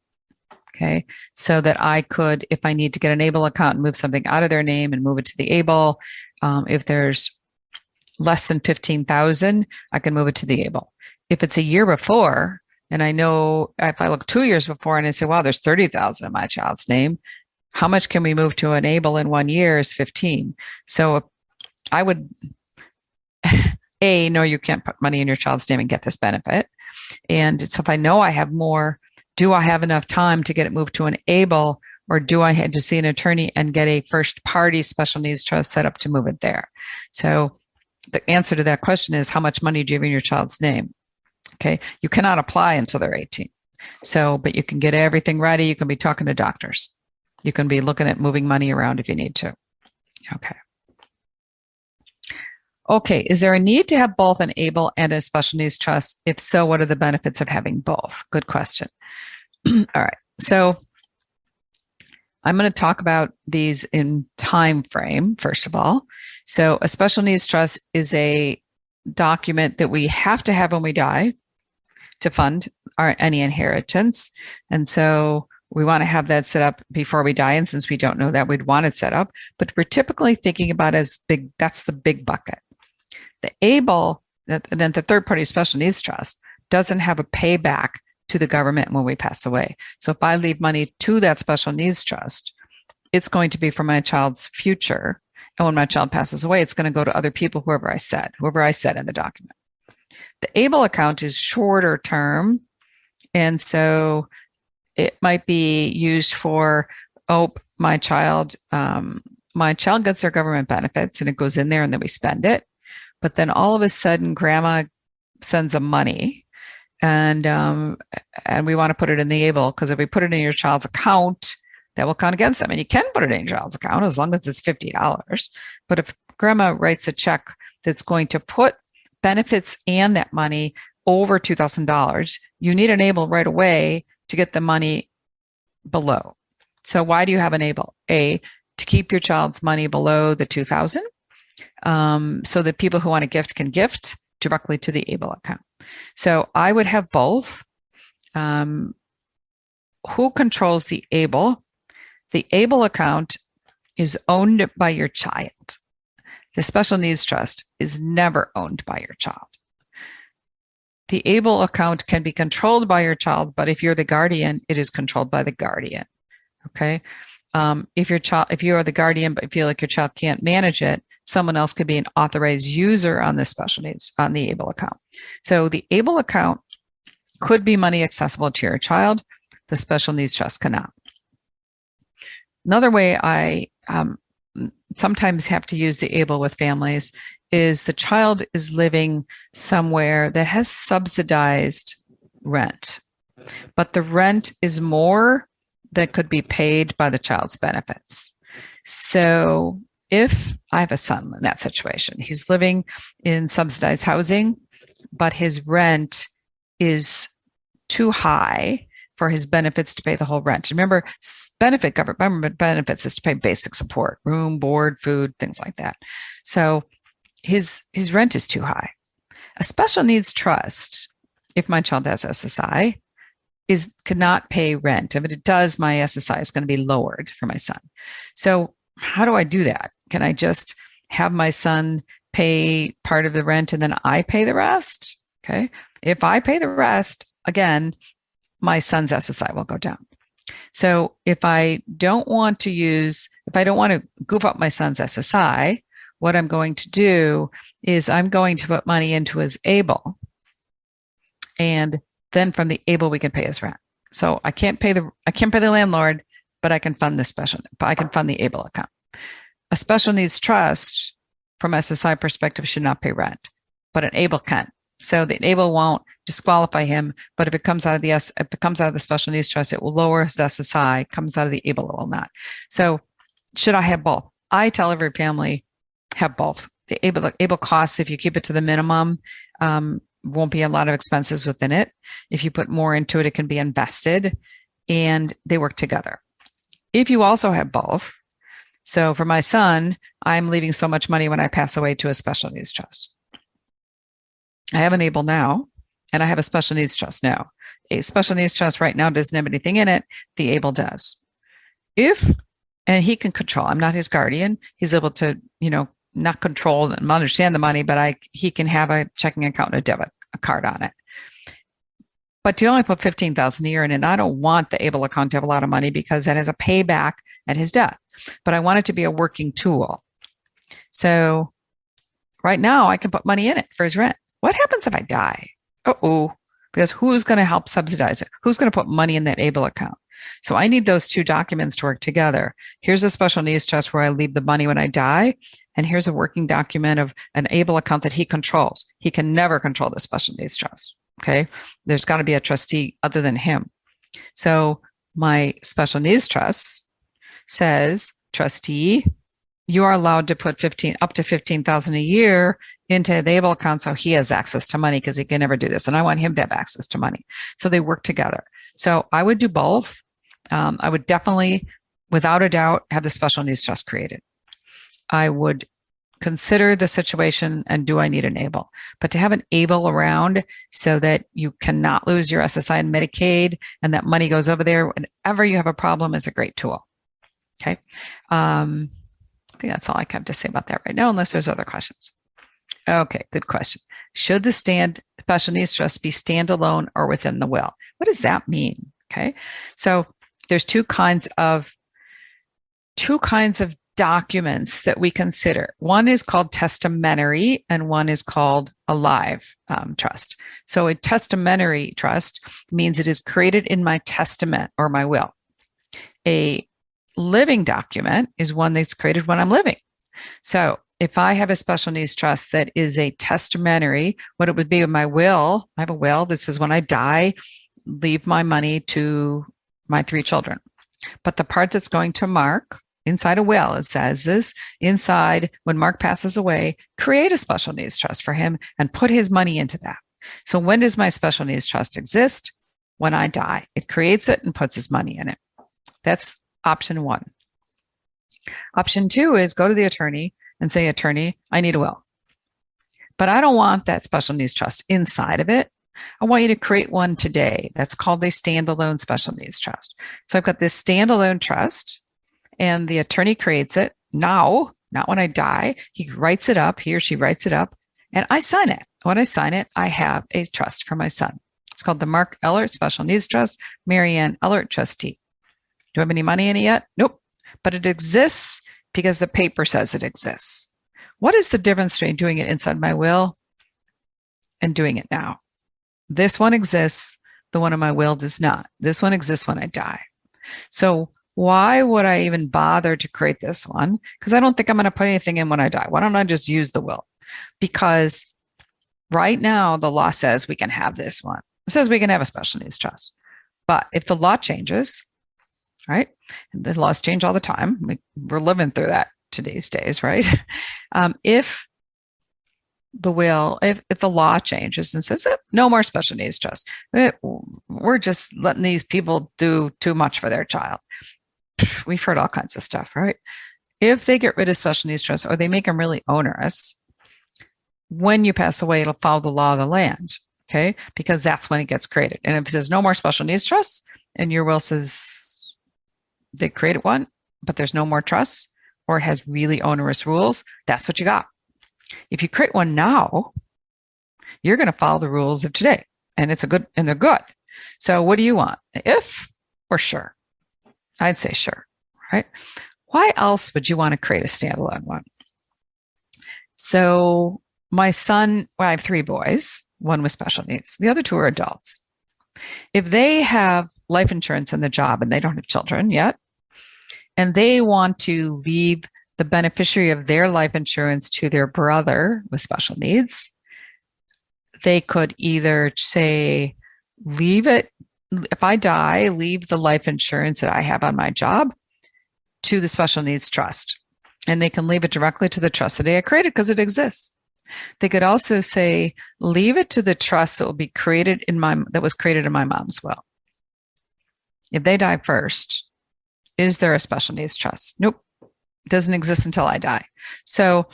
Okay. So that I could, if I need to get an ABLE account and move something out of their name and move it to the ABLE, if there's less than 15,000, I can move it to the ABLE. If it's a year before, and I know if I look 2 years before and I say, wow, there's 30,000 in my child's name, how much can we move to an ABLE in 1 year is 15. So I would, no, you can't put money in your child's name and get this benefit. And so if I know I have more, do I have enough time to get it moved to an ABLE, or do I have to see an attorney and get a first party special needs trust set up to move it there? So the answer to that question is, how much money do you have in your child's name? Okay. You cannot apply until they're 18. So, but you can get everything ready. You can be talking to doctors. You can be looking at moving money around if you need to. Okay. Okay. Is there a need to have both an ABLE and a special needs trust? If so, what are the benefits of having both? Good question. All right. So I'm going to talk about these in time frame, first of all. So a special needs trust is a document that we have to have when we die to fund any inheritance. And so we want to have that set up before we die. And since we don't know that, we'd want it set up. But we're typically thinking about as big, that's the big bucket. The ABLE, then the third party special needs trust, doesn't have a payback to the government when we pass away. So if I leave money to that special needs trust, it's going to be for my child's future. And when my child passes away, it's going to go to other people, whoever I said in the document. The ABLE account is shorter term. And so it might be used for, my child gets their government benefits and it goes in there and then we spend it. But then all of a sudden, grandma sends them money and we want to put it in the ABLE, because if we put it in your child's account, that will count against them. And you can put it in your child's account as long as it's $50. But if grandma writes a check that's going to put benefits and that money over $2,000, you need an ABLE right away to get the money below. So why do you have an ABLE? To keep your child's money below the $2,000, so that people who want to gift can gift directly to the ABLE account. So I would have both. Who controls the ABLE? The ABLE account is owned by your child. The special needs trust is never owned by your child. The ABLE account can be controlled by your child, but if you're the guardian, it is controlled by the guardian. Okay. If you are the guardian, but feel like your child can't manage it, someone else could be an authorized user on the special needs, on the ABLE account. So the ABLE account could be money accessible to your child. The special needs trust cannot. Another way I sometimes have to use the ABLE with families is the child is living somewhere that has subsidized rent, but the rent is more that could be paid by the child's benefits. So if I have a son in that situation, he's living in subsidized housing, but his rent is too high for his benefits to pay the whole rent. Remember, government benefits is to pay basic support, room, board, food, things like that. So his rent is too high. A special needs trust, if my child has SSI, cannot pay rent. If it does, my SSI is going to be lowered for my son. So how do I do that? Can I just have my son pay part of the rent and then I pay the rest? Okay. If I pay the rest, again, my son's SSI will go down. So if I don't want to goof up my son's SSI, what I'm going to do is I'm going to put money into his ABLE, and then from the ABLE we can pay his rent. So I can't pay the landlord, but I can fund the ABLE account. A special needs trust from SSI perspective should not pay rent, but an ABLE can. So the ABLE won't disqualify him, but if it comes out of the special needs trust, it will lower his SSI. Comes out of the ABLE, it will not. So should I have both? I tell every family, have both. The ABLE costs, if you keep it to the minimum, won't be a lot of expenses within it. If you put more into it, it can be invested, and they work together. If you also have both, so for my son, I'm leaving so much money when I pass away to a special needs trust. I have an ABLE now, and I have a special needs trust now. A special needs trust right now doesn't have anything in it. The able does. And he can control. I'm not his guardian. He's able to, not control and understand the money, but he can have a checking account and a debit card on it. But you only put $15,000 a year in, and I don't want the able account to have a lot of money because that has a payback at his death. But I want it to be a working tool. So right now I can put money in it for his rent. What happens if I die? Because who's going to help subsidize it? Who's going to put money in that able account? So I need those two documents to work together. Here's a special needs trust where I leave the money when I die. And here's a working document of an able account that he controls. He can never control the special needs trust. Okay. There's got to be a trustee other than him. So my special needs trust says, trustee, you are allowed to put up to $15,000 a year into the able account so he has access to money because he can never do this. And I want him to have access to money. So they work together. So I would do both. I would definitely, without a doubt, have the special needs trust created. I would consider the situation and do I need an able? But to have an able around so that you cannot lose your SSI and Medicaid and that money goes over there whenever you have a problem is a great tool. Okay. I think that's all I have to say about that right now, unless there's other questions. Okay, good question. Should the special needs trust be standalone or within the will? What does that mean? Okay, so there's two kinds of documents that we consider. One is called testamentary, and one is called a live trust. So a testamentary trust means it is created in my testament or my will. A living document is one that's created when I'm living. So if I have a special needs trust that is a testamentary, what it would be in my will, I have a will that says when I die, leave my money to my 3 children. But the part that's going to Mark inside a will, it says this inside when Mark passes away, create a special needs trust for him and put his money into that. So when does my special needs trust exist? When I die. It creates it and puts his money in it. That's option 1. Option 2 is go to the attorney and say, attorney, I need a will. But I don't want that special needs trust inside of it. I want you to create one today. That's called a standalone special needs trust. So I've got this standalone trust and the attorney creates it now, not when I die. He writes it up, he or she writes it up, and I sign it. When I sign it, I have a trust for my son. It's called the Mark Ehlert Special Needs Trust, Mary Anne Ehlert trustee. Do I have any money in it yet? Nope. But it exists because the paper says it exists. What is the difference between doing it inside my will and doing it now? This one exists. The one in my will does not. This one exists when I die. So why would I even bother to create this one? Because I don't think I'm going to put anything in when I die. Why don't I just use the will? Because right now the law says we can have this one. It says we can have a special needs trust. But if the law changes, right? And the laws change all the time. We're living through that today's days, right? If the law changes and says no more special needs trust, we're just letting these people do too much for their child. We've heard all kinds of stuff, right? If they get rid of special needs trust or they make them really onerous, when you pass away, it'll follow the law of the land, okay? Because that's when it gets created. And if it says no more special needs trusts and your will says they created one, but there's no more trusts or it has really onerous rules, that's what you got. If you create one now, you're going to follow the rules of today and they're good. So what do you want? If or sure? I'd say sure, right? Why else would you want to create a standalone one? So my son, I have 3 boys, one with special needs. The other 2 are adults. If they have life insurance in the job and they don't have children yet, and they want to leave the beneficiary of their life insurance to their brother with special needs, they could either say, leave it, if I die, leave the life insurance that I have on my job to the special needs trust. And they can leave it directly to the trust that they created because it exists. They could also say, leave it to the trust that will be created that was created in my mom's will. If they die first, is there a special needs trust? Nope. It doesn't exist until I die. So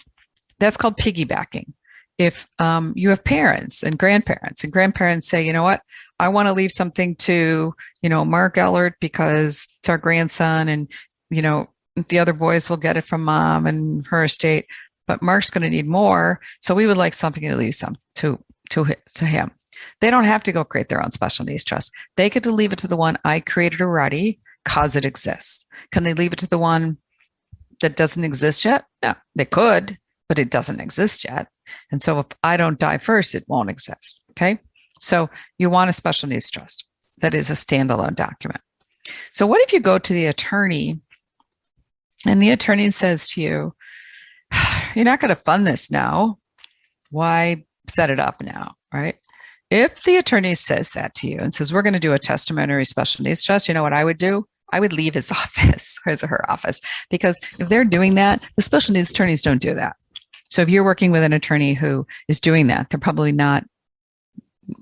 that's called piggybacking. if you have parents and grandparents say, you know what, I want to leave something to, Mark Ehlert because it's our grandson, and, the other boys will get it from mom and her estate, but Mark's going to need more. So we would like something to leave some to him. They don't have to go create their own special needs trust. They get to leave it to the one I created already because it exists. Can they leave it to the one that doesn't exist yet? No, they could, but it doesn't exist yet. And so if I don't die first, it won't exist. Okay. So you want a special needs trust that is a standalone document. So what if you go to the attorney and the attorney says to you, you're not going to fund this now. Why set it up now? Right. If the attorney says that to you and says, we're going to do a testamentary special needs trust, you know what I would do? I would leave his office, his or her office, because if they're doing that, the special needs attorneys don't do that. So if you're working with an attorney who is doing that, they're probably not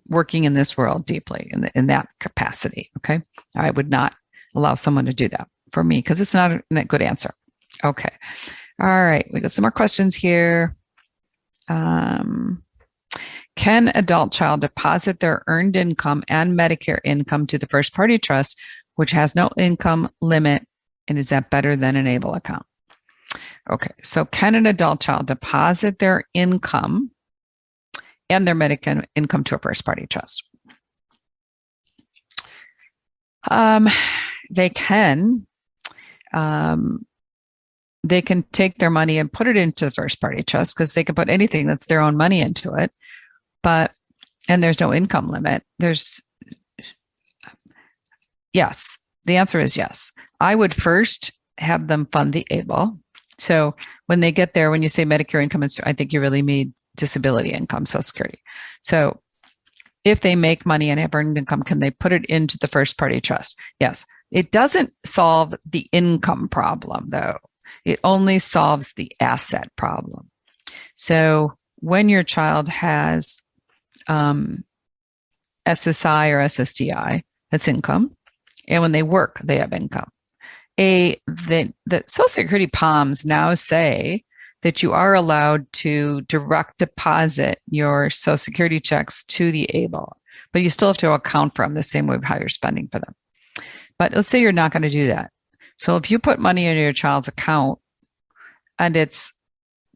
working in this world deeply in that capacity. Okay. I would not allow someone to do that for me because it's not a good answer. Okay. All right. We got some more questions here. Can adult child deposit their earned income and Medicare income to the first party trust, which has no income limit, and is that better than an ABLE account? Okay, so can an adult child deposit their income and their Medicare income to a first party trust? They can. They can take their money and put it into the first party trust because they can put anything that's their own money into it. And there's no income limit. Yes, the answer is yes. I would first have them fund the ABLE. So when they get there, when you say Medicare income, I think you really mean disability income, Social Security. So if they make money and have earned income, can they put it into the first party trust? Yes. It doesn't solve the income problem, though. It only solves the asset problem. So when your child has SSI or SSDI, that's income. And when they work, they have income. The Social Security POMs now say that you are allowed to direct deposit your Social Security checks to the ABLE, but you still have to account for them the same way how you're spending for them. But let's say you're not going to do that. So if you put money into your child's account and it's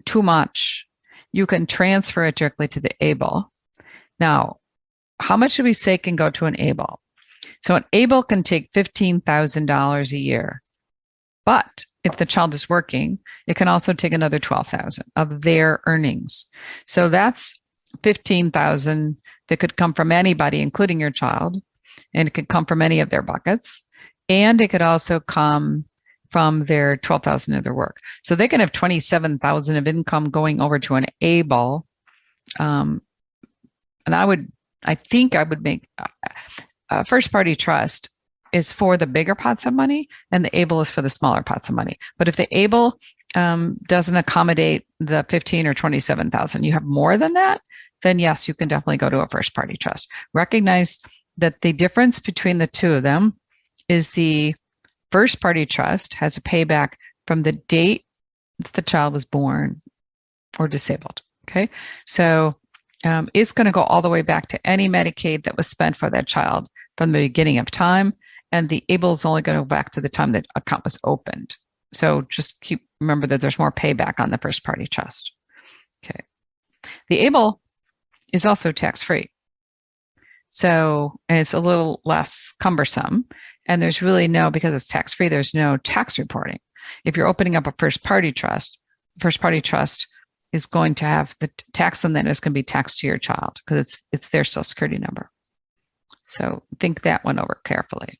too much, you can transfer it directly to the ABLE. Now, how much should we say can go to an ABLE? So an ABLE can take $15,000 a year, but if the child is working, it can also take another $12,000 of their earnings. So that's $15,000 that could come from anybody, including your child, and it could come from any of their buckets, and it could also come from their $12,000 of their work. So they can have $27,000 of income going over to an ABLE, and I think I would make a first party trust is for the bigger pots of money and the ABLE is for the smaller pots of money. But if the ABLE doesn't accommodate the 15 or 27,000, you have more than that, then yes, you can definitely go to a first party trust. Recognize that the difference between the two of them is the first party trust has a payback from the date that the child was born or disabled. Okay. So it's going to go all the way back to any Medicaid that was spent for that child from the beginning of time. And the ABLE is only going to go back to the time that account was opened. So just remember that there's more payback on the first party trust. Okay. The ABLE is also tax-free. So it's a little less cumbersome. And there's really because it's tax-free, there's no tax reporting. If you're opening up a first party trust is going to have the tax on that is going to be taxed to your child because it's their Social Security number. So think that one over carefully.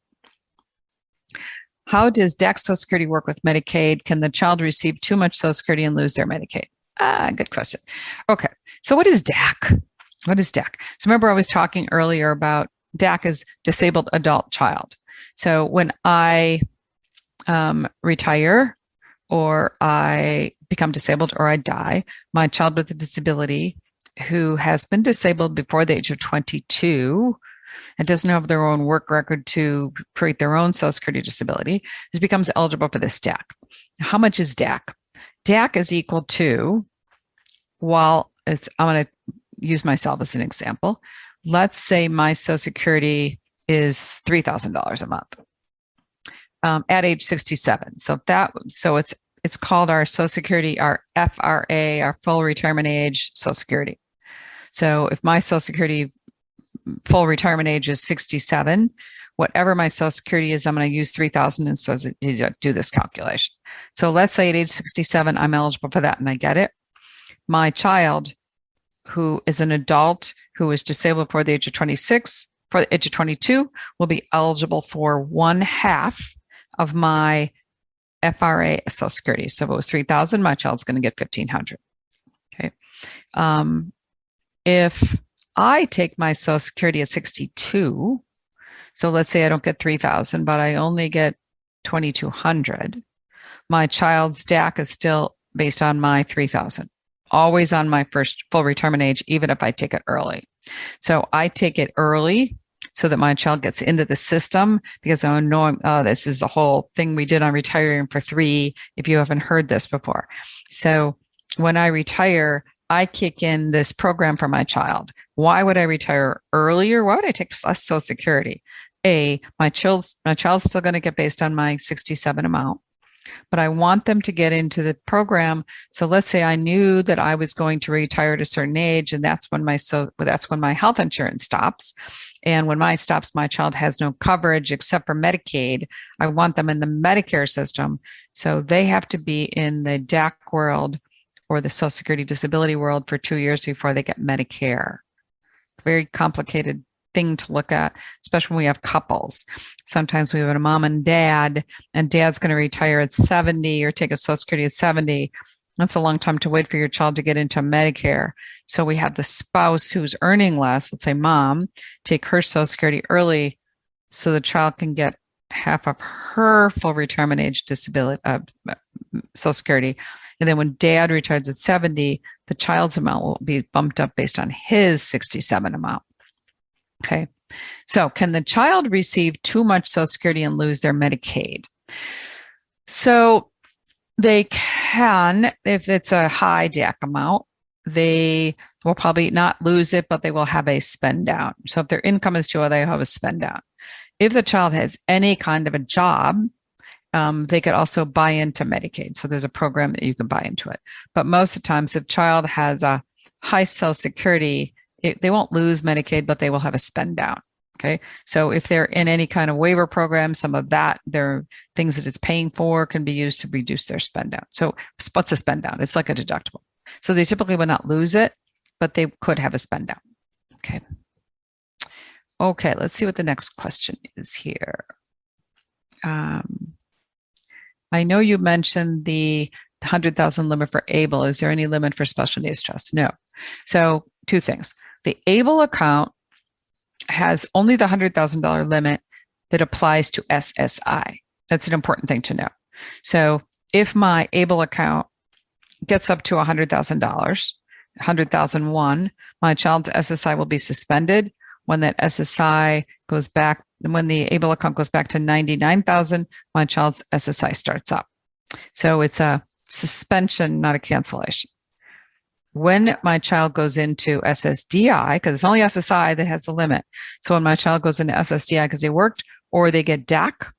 How does DAC Social Security work with Medicaid? Can the child receive too much Social Security and lose their Medicaid? Good question. Okay, so what is DAC? What is DAC? So remember I was talking earlier about DAC is disabled adult child. So when I retire or I become disabled or I die, my child with a disability who has been disabled before the age of 22 and doesn't have their own work record to create their own Social Security disability becomes eligible for this DAC. How much is DAC? DAC is equal to, while I'm going to use myself as an example. Let's say my Social Security is $3,000 a month at age 67. So it's called our Social Security, our FRA, our full retirement age Social Security. So if my Social Security full retirement age is 67, whatever my Social Security is, I'm going to use 3,000 and so do this calculation. So let's say at age 67, I'm eligible for that and I get it. My child, who is an adult who is disabled for the age of 26, for the age of 22, will be eligible for 1/2 of my FRA Social Security. So if it was 3,000, my child's going to get 1,500. Okay. If I take my Social Security at 62, so let's say I don't get 3,000, but I only get 2,200, my child's DAC is still based on my 3,000, always on my first full retirement age, even if I take it early. So I take it early so that my child gets into the system, because I know this is the whole thing we did on retiring for 3, if you haven't heard this before. So when I retire, I kick in this program for my child. Why would I retire earlier? Why would I take less Social Security? My child's still going to get based on my 67 amount, but I want them to get into the program. So let's say I knew that I was going to retire at a certain age, and that's when my health insurance stops. And when mine stops, my child has no coverage except for Medicaid. I want them in the Medicare system. So they have to be in the DAC world or the Social Security disability world for 2 years before they get Medicare. Very complicated thing to look at, especially when we have couples. Sometimes we have a mom and dad's going to retire at 70 or take a Social Security at 70. That's a long time to wait for your child to get into Medicare. So we have the spouse who's earning less, let's say mom, take her Social Security early so the child can get half of her full retirement age disability Social Security. And then when dad retires at 70, the child's amount will be bumped up based on his 67 amount. Okay. So can the child receive too much Social Security and lose their Medicaid? So they can, if it's a high DAC amount, they will probably not lose it, but they will have a spend down. So if their income is too high, they have a spend down. If the child has any kind of a job, they could also buy into Medicaid. So there's a program that you can buy into it. But most of the times, if child has a high Social Security, they won't lose Medicaid, but they will have a spend down. Okay. So if they're in any kind of waiver program, some of that, their things that it's paying for can be used to reduce their spend down. So what's a spend down? It's like a deductible. So they typically will not lose it, but they could have a spend down. Okay. Okay. Let's see what the next question is here. I know you mentioned the 100,000 limit for ABLE. Is there any limit for special needs trust? No. So 2 things. The ABLE account has only the $100,000 limit that applies to SSI. That's an important thing to know. So if my ABLE account gets up to $100,000, 100,001, my child's SSI will be suspended. When that SSI goes back, when the ABLE account goes back to 99,000, my child's SSI starts up. So it's a suspension, not a cancellation. When my child goes into SSDI, because it's only SSI that has the limit. So when my child goes into SSDI because they worked, or they get DAC,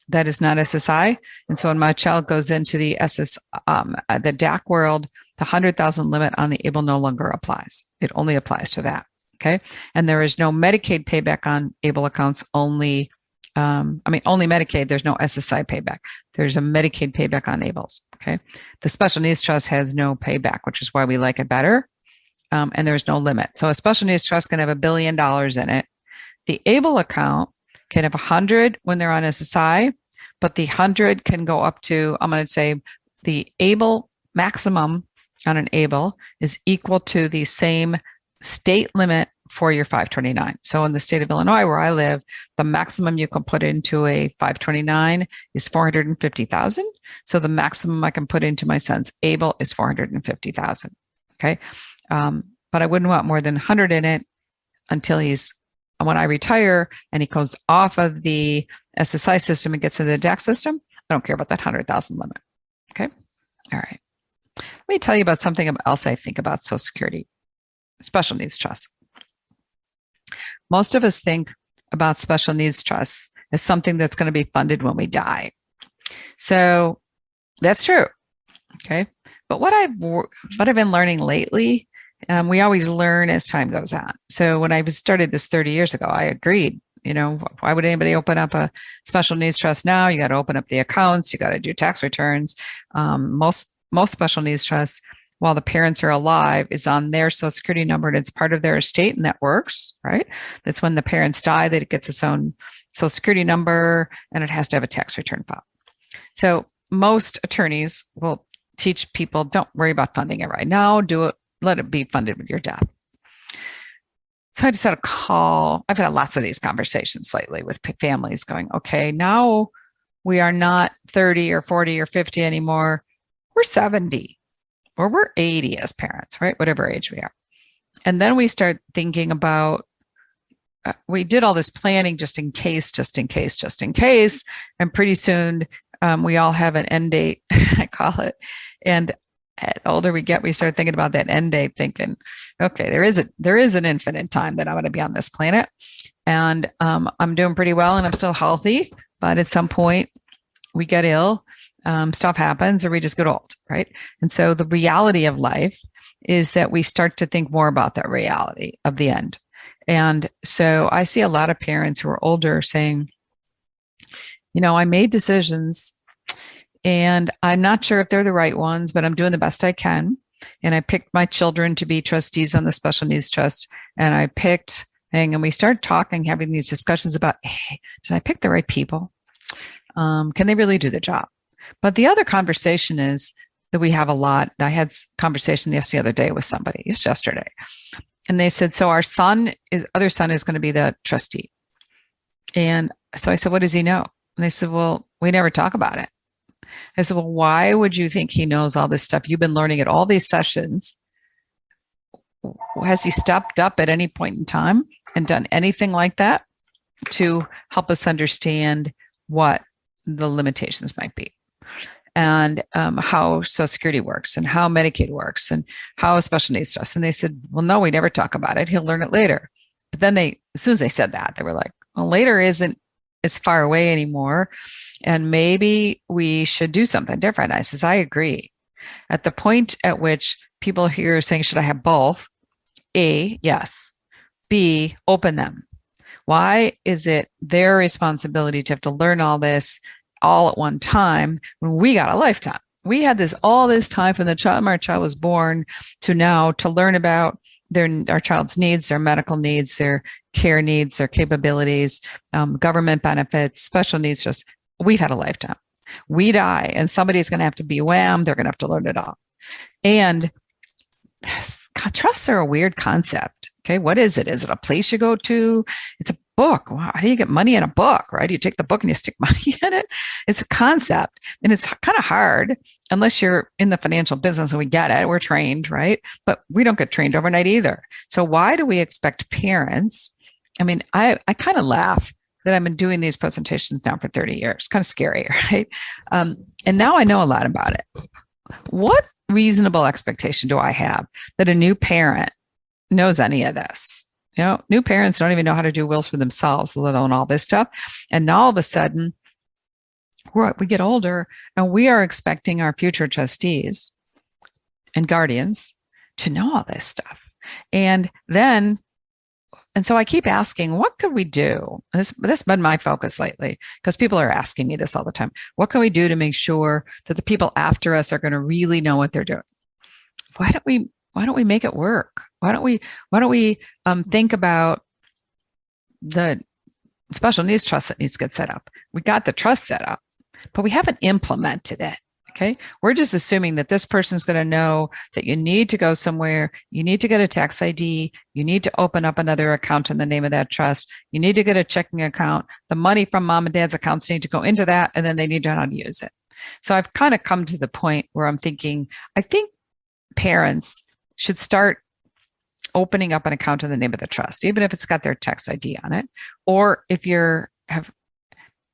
that is not SSI. And so when my child goes into the the DAC world, the 100,000 limit on the ABLE no longer applies. It only applies to that. Okay. And there is no Medicaid payback on ABLE accounts, only Medicaid. There's no SSI payback. There's a Medicaid payback on ABLEs. Okay. The special needs trust has no payback, which is why we like it better. And there's no limit. So a special needs trust can have $1 billion in it. The ABLE account can have 100 when they're on SSI, but the 100 can go up to, I'm going to say the ABLE maximum on an ABLE is equal to the same state limit for your 529. So in the state of Illinois, where I live, the maximum you can put into a 529 is 450,000. So the maximum I can put into my son's ABLE is 450,000. Okay. But I wouldn't want more than 100 in it until when I retire and he goes off of the SSI system and gets into the DAC system. I don't care about that 100,000 limit. Okay. All right. Let me tell you about something else I think about Social Security. special needs trusts. Most of us think about special needs trusts as something that's going to be funded when we die. So that's true. Okay. But what I've been learning lately, we always learn as time goes on. So when I started this 30 years ago, I agreed, why would anybody open up a special needs trust now? You got to open up the accounts. You got to do tax returns. Most special needs trusts, while the parents are alive, is on their Social Security number and it's part of their estate, and that works, right? That's when the parents die that it gets its own Social Security number and it has to have a tax return file. So most attorneys will teach people, don't worry about funding it right now. Do it, let it be funded with your death. So I just had a call. I've had lots of these conversations lately with families going, okay, now we are not 30 or 40 or 50 anymore. We're 70 or we're 80 as parents, right? Whatever age we are. And then we start thinking about, we did all this planning just in case. And pretty soon we all have an end date, I call it. And the older we get, we start thinking about that end date, thinking, okay, there is an infinite time that I'm going to be on this planet, and I'm doing pretty well, and I'm still healthy. But at some point, we get ill, stuff happens, or we just get old, right? And so the reality of life is that we start to think more about that reality of the end. And so I see a lot of parents who are older saying, I made decisions and I'm not sure if they're the right ones, but I'm doing the best I can. And I picked my children to be trustees on the special needs trust. And we started talking, having these discussions about, hey, did I pick the right people? Can they really do the job? But the other conversation is that we have a lot. I had a conversation the other day with somebody, just yesterday. And they said, so our other son is going to be the trustee. And so I said, what does he know? And they said, well, we never talk about it. I said, well, why would you think he knows all this stuff? You've been learning at all these sessions. Has he stepped up at any point in time and done anything like that to help us understand what the limitations might be? And how Social Security works and how Medicaid works and how a special needs trust. And they said, well, no, we never talk about it. He'll learn it later. But then as soon as they said that, they were like, well, later isn't as far away anymore. And maybe we should do something different. I says, I agree. At the point at which people here are saying, should I have both? A, yes. B, open them. Why is it their responsibility to have to learn all this all at one time when we got a lifetime? We had all this time from the time our child was born to now to learn about our child's needs, their medical needs, their care needs, their capabilities, government benefits, special needs. Just we've had a lifetime. We die, and somebody's going to have to be wham. They're going to have to learn it all. And trusts are a weird concept. Okay, what is it? Is it a place you go to? It's a book. Wow, how do you get money in a book, right? You take the book and you stick money in it. It's a concept, and it's kind of hard unless you're in the financial business, and we get it. We're trained, right? But we don't get trained overnight either. So why do we expect parents? I mean, I kind of laugh that I've been doing these presentations now for 30 years. Kind of scary, right? And now I know a lot about it. What reasonable expectation do I have that a new parent knows any of this? New parents don't even know how to do wills for themselves, let alone all this stuff. And now all of a sudden, we get older and we are expecting our future trustees and guardians to know all this stuff. And so I keep asking, what could we do? This has been my focus lately because people are asking me this all the time. What can we do to make sure that the people after us are going to really know what they're doing? Why don't we make it work? Why don't we think about the special needs trust that needs to get set up? We got the trust set up, but we haven't implemented it. Okay. We're just assuming that this person's going to know that you need to go somewhere. You need to get a tax ID. You need to open up another account in the name of that trust. You need to get a checking account. The money from mom and dad's accounts need to go into that, and then they need to know how to use it. So I've kind of come to the point where I'm thinking, I think parents should start opening up an account in the name of the trust, even if it's got their tax ID on it. Or if you're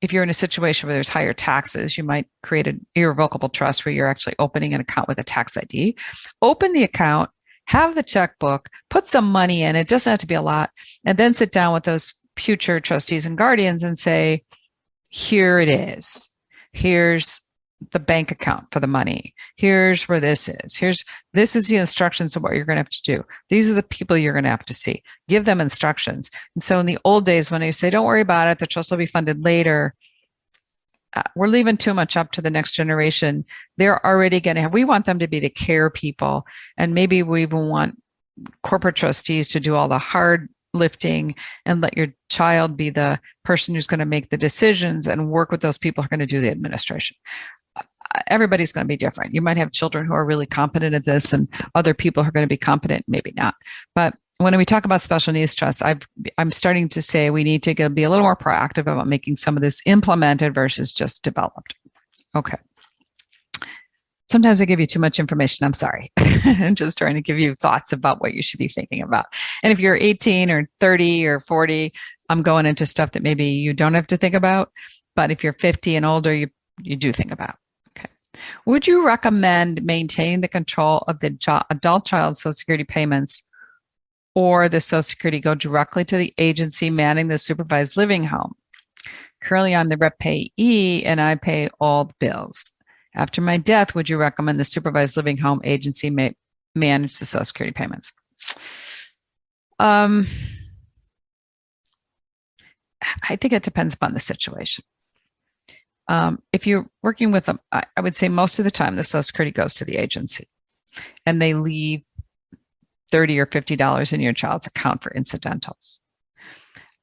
in a situation where there's higher taxes, you might create an irrevocable trust where you're actually opening an account with a tax ID. Open the account, have the checkbook, put some money in. It doesn't have to be a lot. And then sit down with those future trustees and guardians and say, here it is. Here's the bank account for the money. Here's where this is. This is the instructions of what you're going to have to do. These are the people you're going to have to see. Give them instructions. And so in the old days, when you say, don't worry about it, the trust will be funded later, we're leaving too much up to the next generation. They're already going to have, we want them to be the care people. And maybe we even want corporate trustees to do all the hard lifting and let your child be the person who's going to make the decisions and work with those people who are going to do the administration. Everybody's going to be different. You might have children who are really competent at this and other people who are going to be competent, maybe not. But when we talk about special needs trusts, I'm starting to say we need to be a little more proactive about making some of this implemented versus just developed. Okay. Sometimes I give you too much information. I'm sorry. I'm just trying to give you thoughts about what you should be thinking about. And if you're 18 or 30 or 40, I'm going into stuff that maybe you don't have to think about. But if you're 50 and older, you do think about. Okay. Would you recommend maintaining the control of the adult child Social Security payments, or the Social Security go directly to the agency manning the supervised living home? Currently, I'm the rep payee and I pay all the bills. After my death, would you recommend the supervised living home agency manage the Social Security payments? I think it depends upon the situation. If you're working with them, I would say most of the time the Social Security goes to the agency and they leave $30 or $50 in your child's account for incidentals.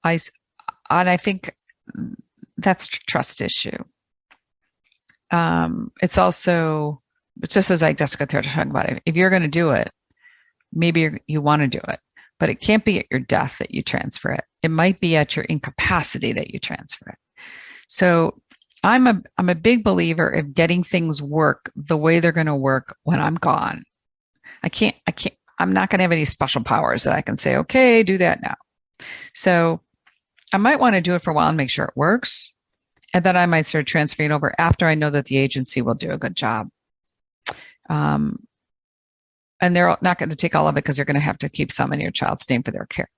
I think that's a trust issue. It's also, just as Jessica started talking about it, if you're going to do it, maybe you want to do it, but it can't be at your death that you transfer it. It might be at your incapacity that you transfer it. So I'm a big believer of getting things work the way they're going to work when I'm gone. I'm not going to have any special powers that I can say, okay, do that now. So I might want to do it for a while and make sure it works. And then I might start transferring over after I know that the agency will do a good job. And they're not going to take all of it because they're going to have to keep some in your child's name for their care.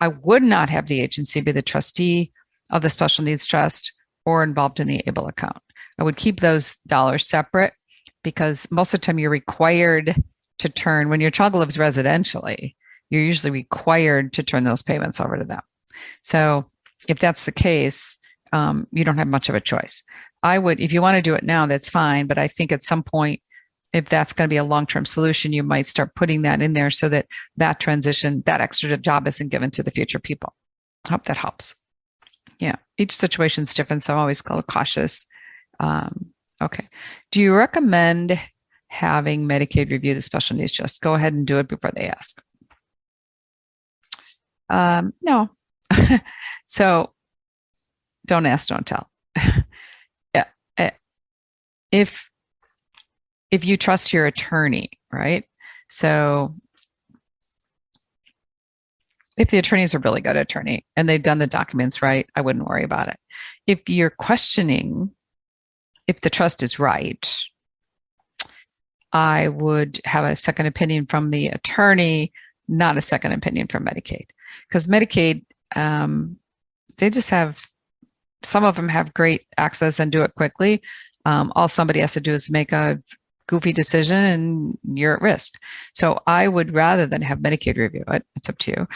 I would not have the agency be the trustee of the special needs trust or involved in the ABLE account. I would keep those dollars separate because most of the time you're required to turn, when your child lives residentially, you're usually required to turn those payments over to them. So if that's the case, you don't have much of a choice. I would, if you want to do it now, that's fine. But I think at some point, if that's going to be a long-term solution, you might start putting that in there so that that transition, that extra job isn't given to the future people. I hope that helps. Yeah, each situation is different, so I'm always cautious. Okay. Do you recommend having Medicaid review the special needs trust? Go ahead and do it before they ask. No. So don't ask, don't tell. Yeah. If you trust your attorney, right? So if the attorney is a really good attorney and they've done the documents right, I wouldn't worry about it. If you're questioning if the trust is right, I would have a second opinion from the attorney, not a second opinion from Medicaid. Because Medicaid, they just have, some of them have great access and do it quickly. All somebody has to do is make a goofy decision and you're at risk. So I would, rather than have Medicaid review it, it's up to you.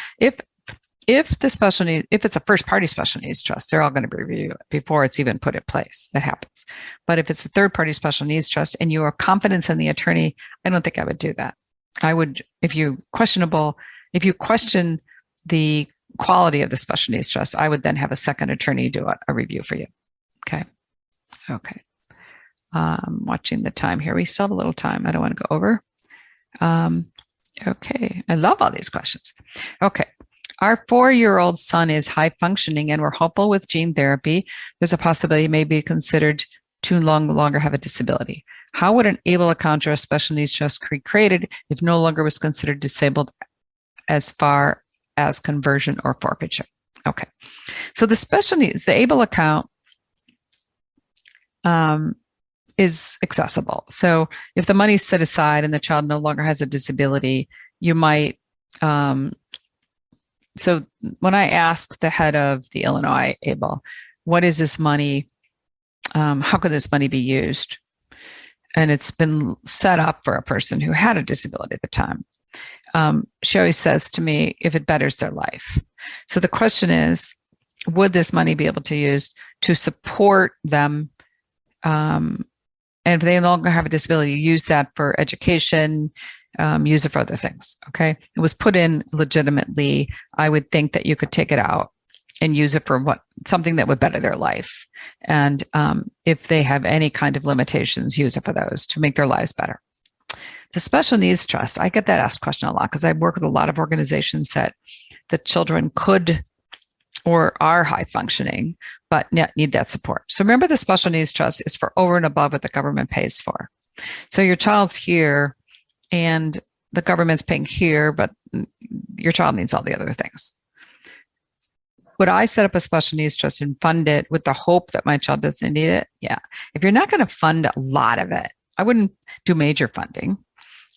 If the special need, if it's a first party special needs trust, they're all going to be reviewed before it's even put in place. That happens. But if it's a third party special needs trust and you have confidence in the attorney, I don't think I would do that. I would, if you question the quality of the special needs trust, I would then have a second attorney do a review for you. Okay. Okay. Watching the time here. We still have a little time. I don't want to go over. Okay. I love all these questions. Okay. Our 4-year-old son is high functioning and we're hopeful with gene therapy. There's a possibility he may be considered to longer have a disability. How would an ABLE account or a special needs trust be created if no longer was considered disabled as far as conversion or forfeiture? Okay. So the special needs, the ABLE account is accessible. So if the money's set aside and the child no longer has a disability, you might, so when I asked the head of the Illinois ABLE, what is this money? How could this money be used? And it's been set up for a person who had a disability at the time. She always says to me, if it betters their life. So the question is, would this money be able to use to support them? And if they no longer have a disability, use that for education, use it for other things. Okay. It was put in legitimately. I would think that you could take it out and use it for something that would better their life. And if they have any kind of limitations, use it for those to make their lives better. The Special Needs Trust, I get that asked question a lot because I work with a lot of organizations that the children could or are high functioning, but need that support. So remember, the Special Needs Trust is for over and above what the government pays for. So your child's here and the government's paying here, but your child needs all the other things. Would I set up a special needs trust and fund it with the hope that my child doesn't need it? Yeah. If you're not going to fund a lot of it, I wouldn't do major funding.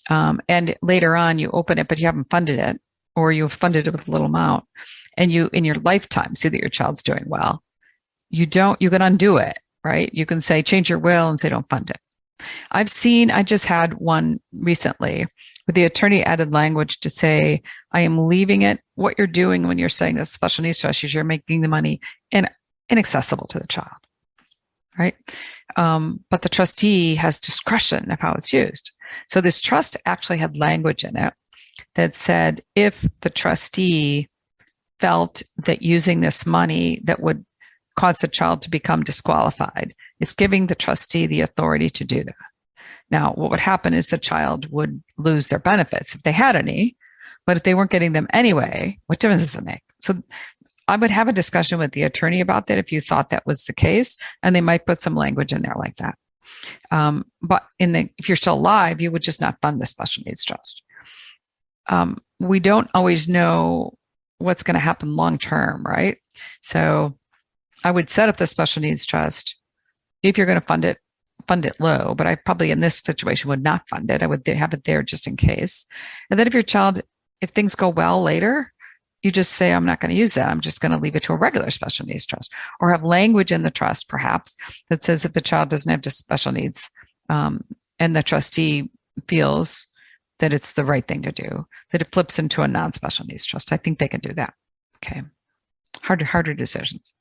And later on, you open it, but you haven't funded it, or you've funded it with a little amount, and you, in your lifetime, see that your child's doing well. You can undo it, right? You can say, change your will and say, don't fund it. I just had one recently where the attorney added language to say, I am leaving it. What you're doing when you're saying the special needs trust is you're making the money inaccessible to the child, right? But the trustee has discretion of how it's used. So this trust actually had language in it that said, if the trustee felt that using this money that would cause the child to become disqualified, it's giving the trustee the authority to do that. Now, what would happen is the child would lose their benefits if they had any, but if they weren't getting them anyway, what difference does it make? So I would have a discussion with the attorney about that if you thought that was the case, and they might put some language in there like that. But if you're still alive, you would just not fund the special needs trust. We don't always know what's going to happen long term, right? So I would set up the special needs trust. If you're going to fund it low, but I probably in this situation would not fund it. I would have it there just in case. And then if things go well later, you just say, I'm not going to use that. I'm just going to leave it to a regular special needs trust, or have language in the trust perhaps that says if the child doesn't have special needs and the trustee feels that it's the right thing to do, that it flips into a non-special needs trust. I think they can do that. Okay. Harder decisions.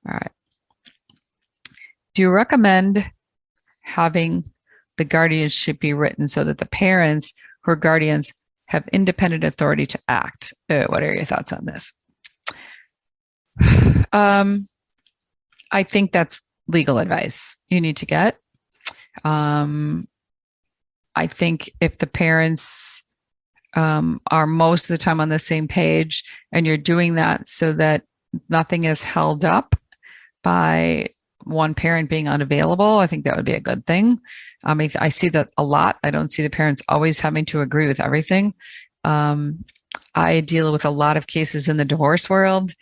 All right. Do you recommend having the guardianship be written so that the parents who are guardians have independent authority to act? What are your thoughts on this? I think that's legal advice you need to get. I think if the parents are most of the time on the same page, and you're doing that so that nothing is held up by one parent being unavailable, I think that would be a good thing. I see that a lot. I don't see the parents always having to agree with everything. I deal with a lot of cases in the divorce world,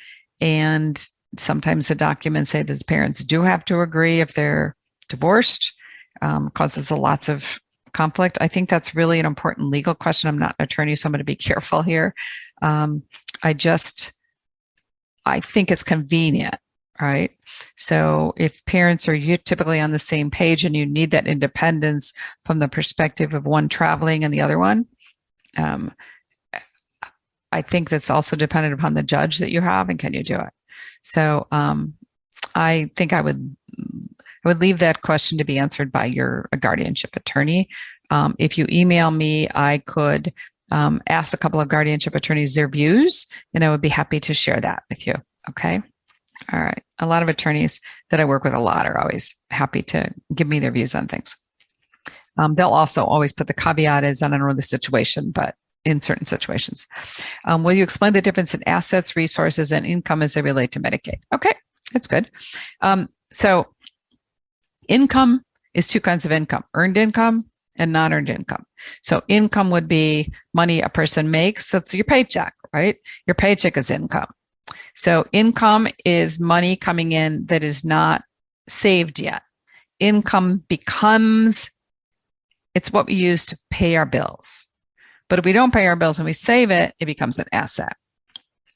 and sometimes the documents say that the parents do have to agree if they're divorced. Causes lots of conflict. I think that's really an important legal question. I'm not an attorney, so I'm going to be careful here. I think it's convenient. Right. So if parents are typically on the same page and you need that independence from the perspective of one traveling and the other one, I think that's also dependent upon the judge that you have and can you do it? So I think I would leave that question to be answered by your guardianship attorney. If you email me, I could ask a couple of guardianship attorneys their views, and I would be happy to share that with you. Okay. All right. A lot of attorneys that I work with are always happy to give me their views on things. They'll also always put the caveat is, I don't know the situation, but in certain situations. Will you explain the difference in assets, resources, and income as they relate to Medicaid? Okay, that's good. So income is two kinds of income, earned income and non-earned income. So income would be money a person makes. So it's your paycheck, right? Your paycheck is income. So income is money coming in that is not saved yet. Income it's what we use to pay our bills. But if we don't pay our bills and we save it, it becomes an asset,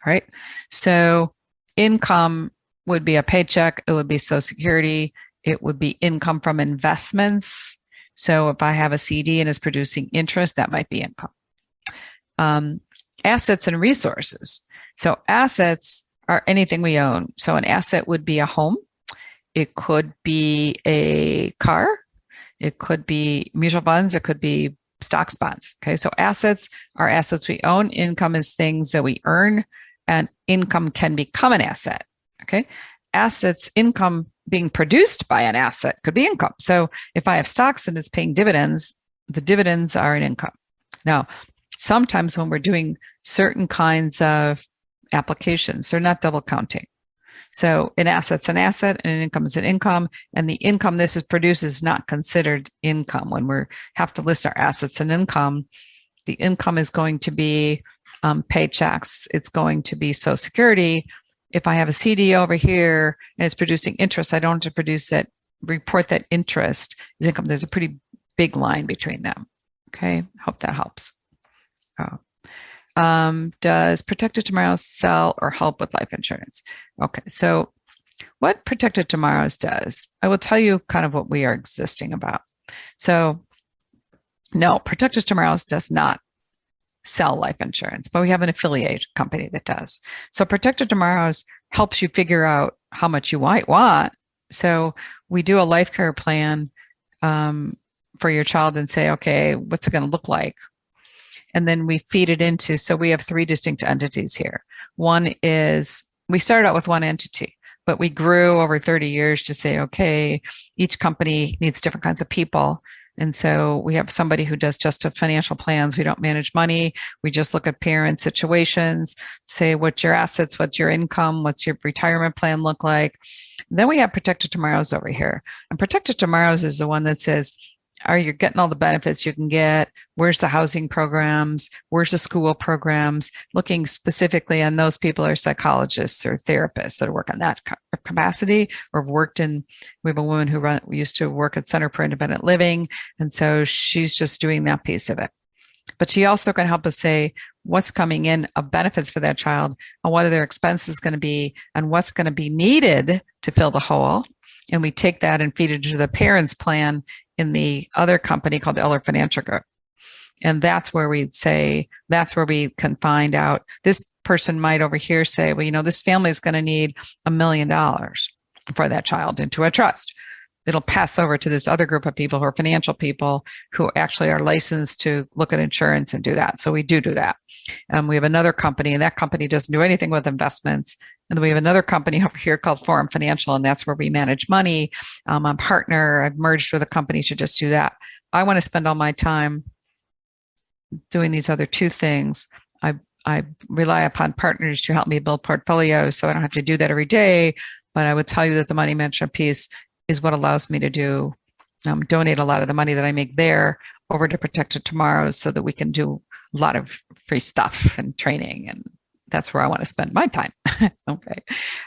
right? So income would be a paycheck. It would be Social Security. It would be income from investments. So if I have a CD and it's producing interest, that might be income. Assets and resources. So assets are anything we own. So an asset would be a home. It could be a car. It could be mutual funds. It could be stocks, bonds. Okay. So assets are assets we own. Income is things that we earn, and income can become an asset. Okay. Assets, income being produced by an asset could be income. So if I have stocks and it's paying dividends, the dividends are an income. Now, sometimes when we're doing certain kinds of applications, they're not double counting. So an asset's an asset and an income is an income. And the income this is produced is not considered income. When we have to list our assets and income, the income is going to be paychecks. It's going to be Social Security. If I have a CD over here and it's producing interest, I don't have to report that interest is income. There's a pretty big line between them. Okay, hope that helps. Does Protected Tomorrows sell or help with life insurance? Okay, so what Protected Tomorrows does, I will tell you kind of what we are existing about. So no, Protected Tomorrows does not sell life insurance, but we have an affiliate company that does. So Protected Tomorrows helps you figure out how much you might want. So we do a life care plan for your child and say, okay, what's it going to look like? And then we feed it into, so we have 3 distinct entities here. One is, we started out with one entity, but we grew over 30 years to say, okay, each company needs different kinds of people. And so we have somebody who does just financial plans. We don't manage money. We just look at parent situations, say what's your assets, what's your income, what's your retirement plan look like. And then we have Protected Tomorrows over here. And Protected Tomorrows is the one that says, are you getting all the benefits you can get? Where's the housing programs? Where's the school programs? Looking specifically on those people are psychologists or therapists that work in that capacity or have worked in, we have a woman who used to work at Center for Independent Living. And so she's just doing that piece of it. But she also can help us say what's coming in of benefits for that child and what are their expenses going to be and what's going to be needed to fill the hole. And we take that and feed it into the parents' plan in the other company called Ehlert Financial Group. And that's where we'd say, that's where we can find out. This person might over here say, well, this family is going to need $1 million for that child into a trust. It'll pass over to this other group of people who are financial people who actually are licensed to look at insurance and do that. So we do that. We have another company, and that company doesn't do anything with investments. And then we have another company over here called Forum Financial, and that's where we manage money. I'm a partner. I've merged with a company to just do that. I want to spend all my time doing these other 2 things. I rely upon partners to help me build portfolios, so I don't have to do that every day. But I would tell you that the money management piece is what allows me to do donate a lot of the money that I make there over to Protected Tomorrows so that we can do a lot of free stuff and training, and that's where I want to spend my time. Okay.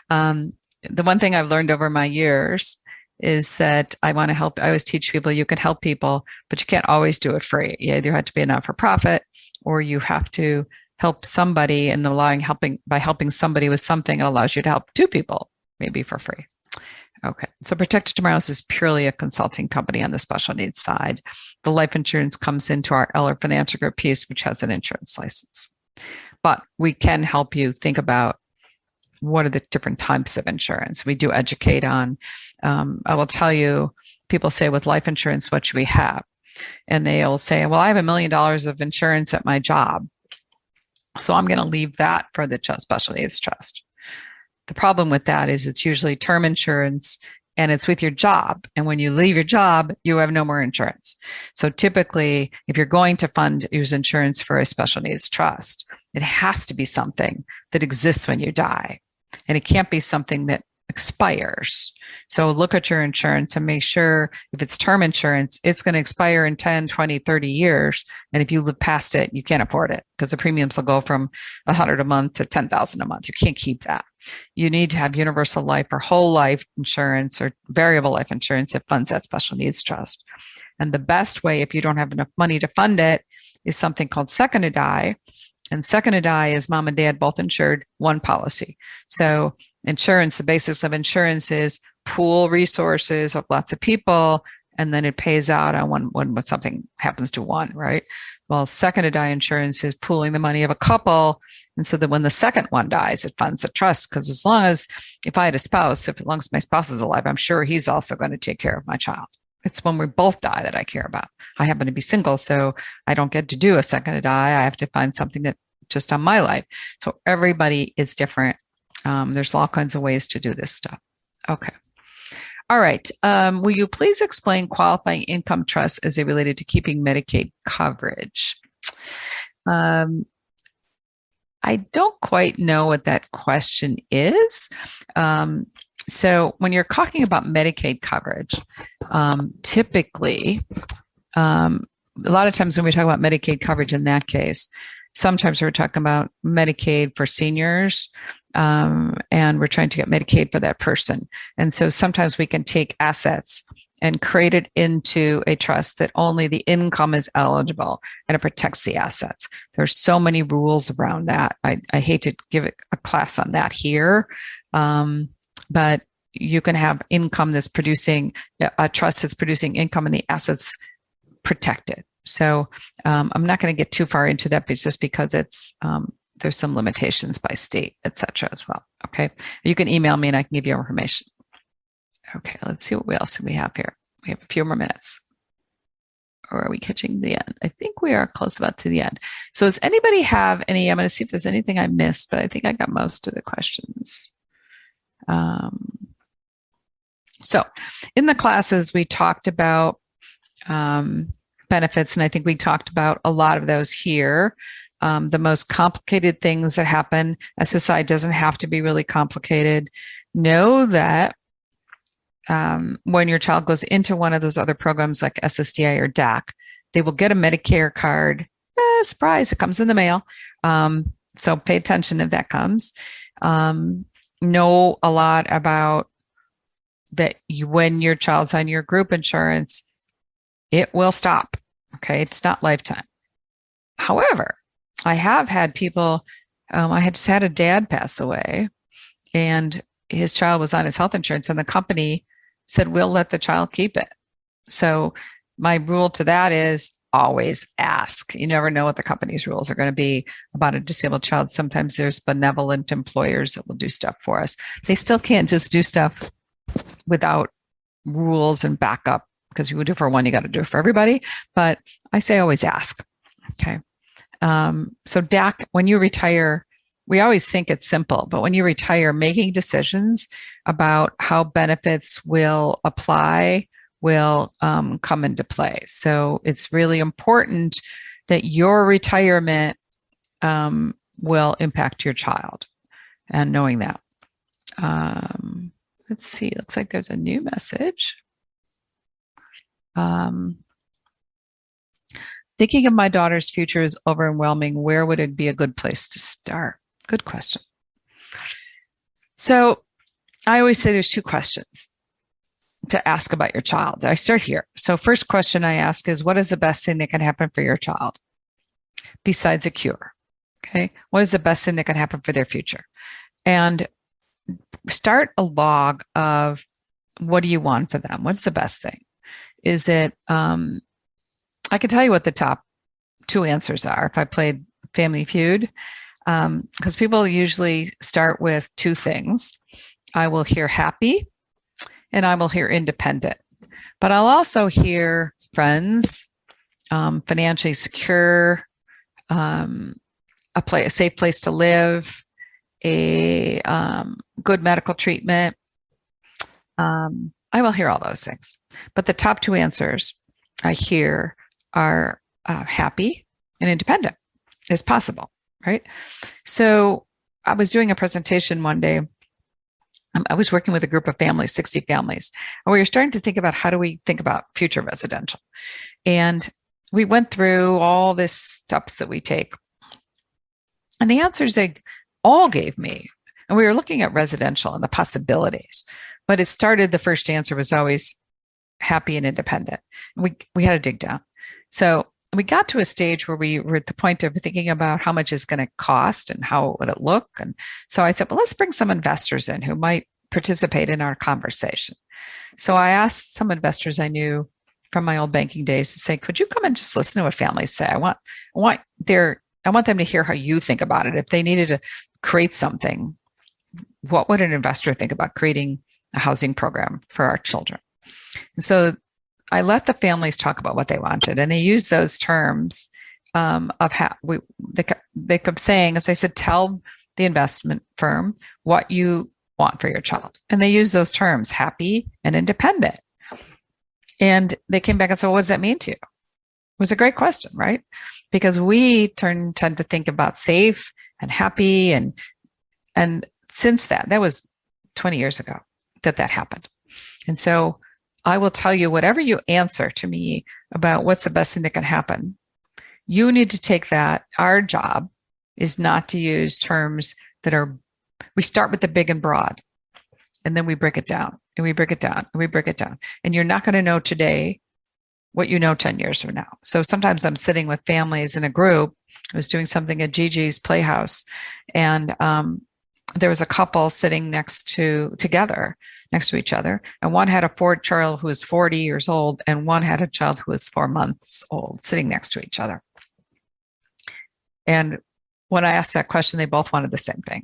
The one thing I've learned over my years is that I want to help. I always teach people you can help people, but you can't always do it free. You either have to be a not-for-profit or you have to help somebody, and by helping somebody with something, it allows you to help 2 people, maybe for free. Okay, so Protected Tomorrows is purely a consulting company on the special needs side. The life insurance comes into our Ehlert Financial Group piece, which has an insurance license. But we can help you think about what are the different types of insurance. We do educate on, I will tell you, people say with life insurance, what should we have? And they'll say, well, I have $1 million of insurance at my job, so I'm going to leave that for the special needs trust. The problem with that is it's usually term insurance and it's with your job. And when you leave your job, you have no more insurance. So typically, if you're going to use insurance for a special needs trust, it has to be something that exists when you die. And it can't be something that expires. So look at your insurance and make sure if it's term insurance, it's going to expire in 10, 20, 30 years. And if you live past it, you can't afford it because the premiums will go from $100 a month to $10,000 a month. You can't keep that. You need to have universal life or whole life insurance or variable life insurance that funds that special needs trust. And the best way, if you don't have enough money to fund it, is something called second to die. And second to die is mom and dad both insured, one policy. So insurance, the basis of insurance is pool resources of lots of people, and then it pays out on when something happens to one, right? Well, second to die insurance is pooling the money of a couple. And so that when the second one dies, it funds the trust. Because as long as, if I had a spouse, as long as my spouse is alive, I'm sure he's also going to take care of my child. It's when we both die that I care about. I happen to be single, so I don't get to do a second to die. I have to find something that just on my life. So everybody is different. There's all kinds of ways to do this stuff. Okay. All right. Will you please explain qualifying income trusts as they related to keeping Medicaid coverage? I don't quite know what that question is. So when you're talking about Medicaid coverage, typically, a lot of times when we talk about Medicaid coverage in that case, sometimes we're talking about Medicaid for seniors, and we're trying to get Medicaid for that person. And so sometimes we can take assets and create it into a trust that only the income is eligible and it protects the assets. There's so many rules around that. I hate to give it a class on that here, but you can have income that's producing, a trust that's producing income and the assets protected. So I'm not going to get too far into that, but just because it's there's some limitations by state, et cetera, as well. Okay, you can email me and I can give you information. Okay, let's see what else we have here. We have a few more minutes. Or are we catching the end? I think we are close about to the end. So does anybody have any, I'm going to see if there's anything I missed, but I think I got most of the questions. So in the classes, we talked about benefits, and I think we talked about a lot of those here. The most complicated things that happen, SSI doesn't have to be really complicated. Know that when your child goes into one of those other programs like SSDI or DAC, they will get a Medicare card. Surprise, it comes in the mail. So pay attention if that comes. Know a lot about that when your child's on your group insurance, it will stop. Okay, it's not lifetime. However, I have had people, I had just had a dad pass away and his child was on his health insurance and the company said, we'll let the child keep it. So my rule to that is always ask. You never know what the company's rules are going to be about a disabled child. Sometimes there's benevolent employers that will do stuff for us. They still can't just do stuff without rules and backup, because you would do it for one, you got to do it for everybody. But I say always ask. Okay. So DAC, when you retire, we always think it's simple, but when you retire, making decisions about how benefits will apply will come into play. So it's really important that your retirement will impact your child, and knowing that. Let's see, it looks like there's a new message. Thinking of my daughter's future is overwhelming. Where would it be a good place to start? Good question. So I always say there's two questions to ask about your child. I start here. So first question I ask is, what is the best thing that can happen for your child besides a cure? Okay. What is the best thing that can happen for their future? And start a log of what do you want for them? What's the best thing? Is it, I can tell you what the top two answers are if I played Family Feud, because people usually start with two things. I will hear happy and I will hear independent, but I'll also hear friends, financially secure, a safe place to live, a good medical treatment. I will hear all those things, but the top two answers I hear are happy and independent as possible, right? So I was doing a presentation one day. I was working with a group of families, 60 families, and we were starting to think about how do we think about future residential. And we went through all this steps that we take. And the answers they all gave me, and we were looking at residential and the possibilities, but it started, the first answer was always happy and independent. We had to dig down. So we got to a stage where we were at the point of thinking about how much it's going to cost and how would it look. And so I said, well, let's bring some investors in who might participate in our conversation. So I asked some investors I knew from my old banking days to say, could you come and just listen to what families say? I want them to hear how you think about it. If they needed to create something, what would an investor think about creating a housing program for our children? And so I let the families talk about what they wanted, and they used those terms of how they kept saying, as I said, tell the investment firm what you want for your child. And they use those terms, happy and independent. And they came back and said, well, what does that mean to you? It was a great question, right? Because we tend to think about safe and happy. And since that was 20 years ago that happened. And so I will tell you, whatever you answer to me about what's the best thing that can happen, you need to take that. Our job is not to use terms we start with the big and broad, and then we break it down, and we break it down, and we break it down. And you're not going to know today what you know 10 years from now. So sometimes I'm sitting with families in a group. I was doing something at Gigi's Playhouse, and there was a couple sitting together next to each other. And one had a child who was 40 years old, and one had a child who was 4 months old sitting next to each other. And when I asked that question, they both wanted the same thing,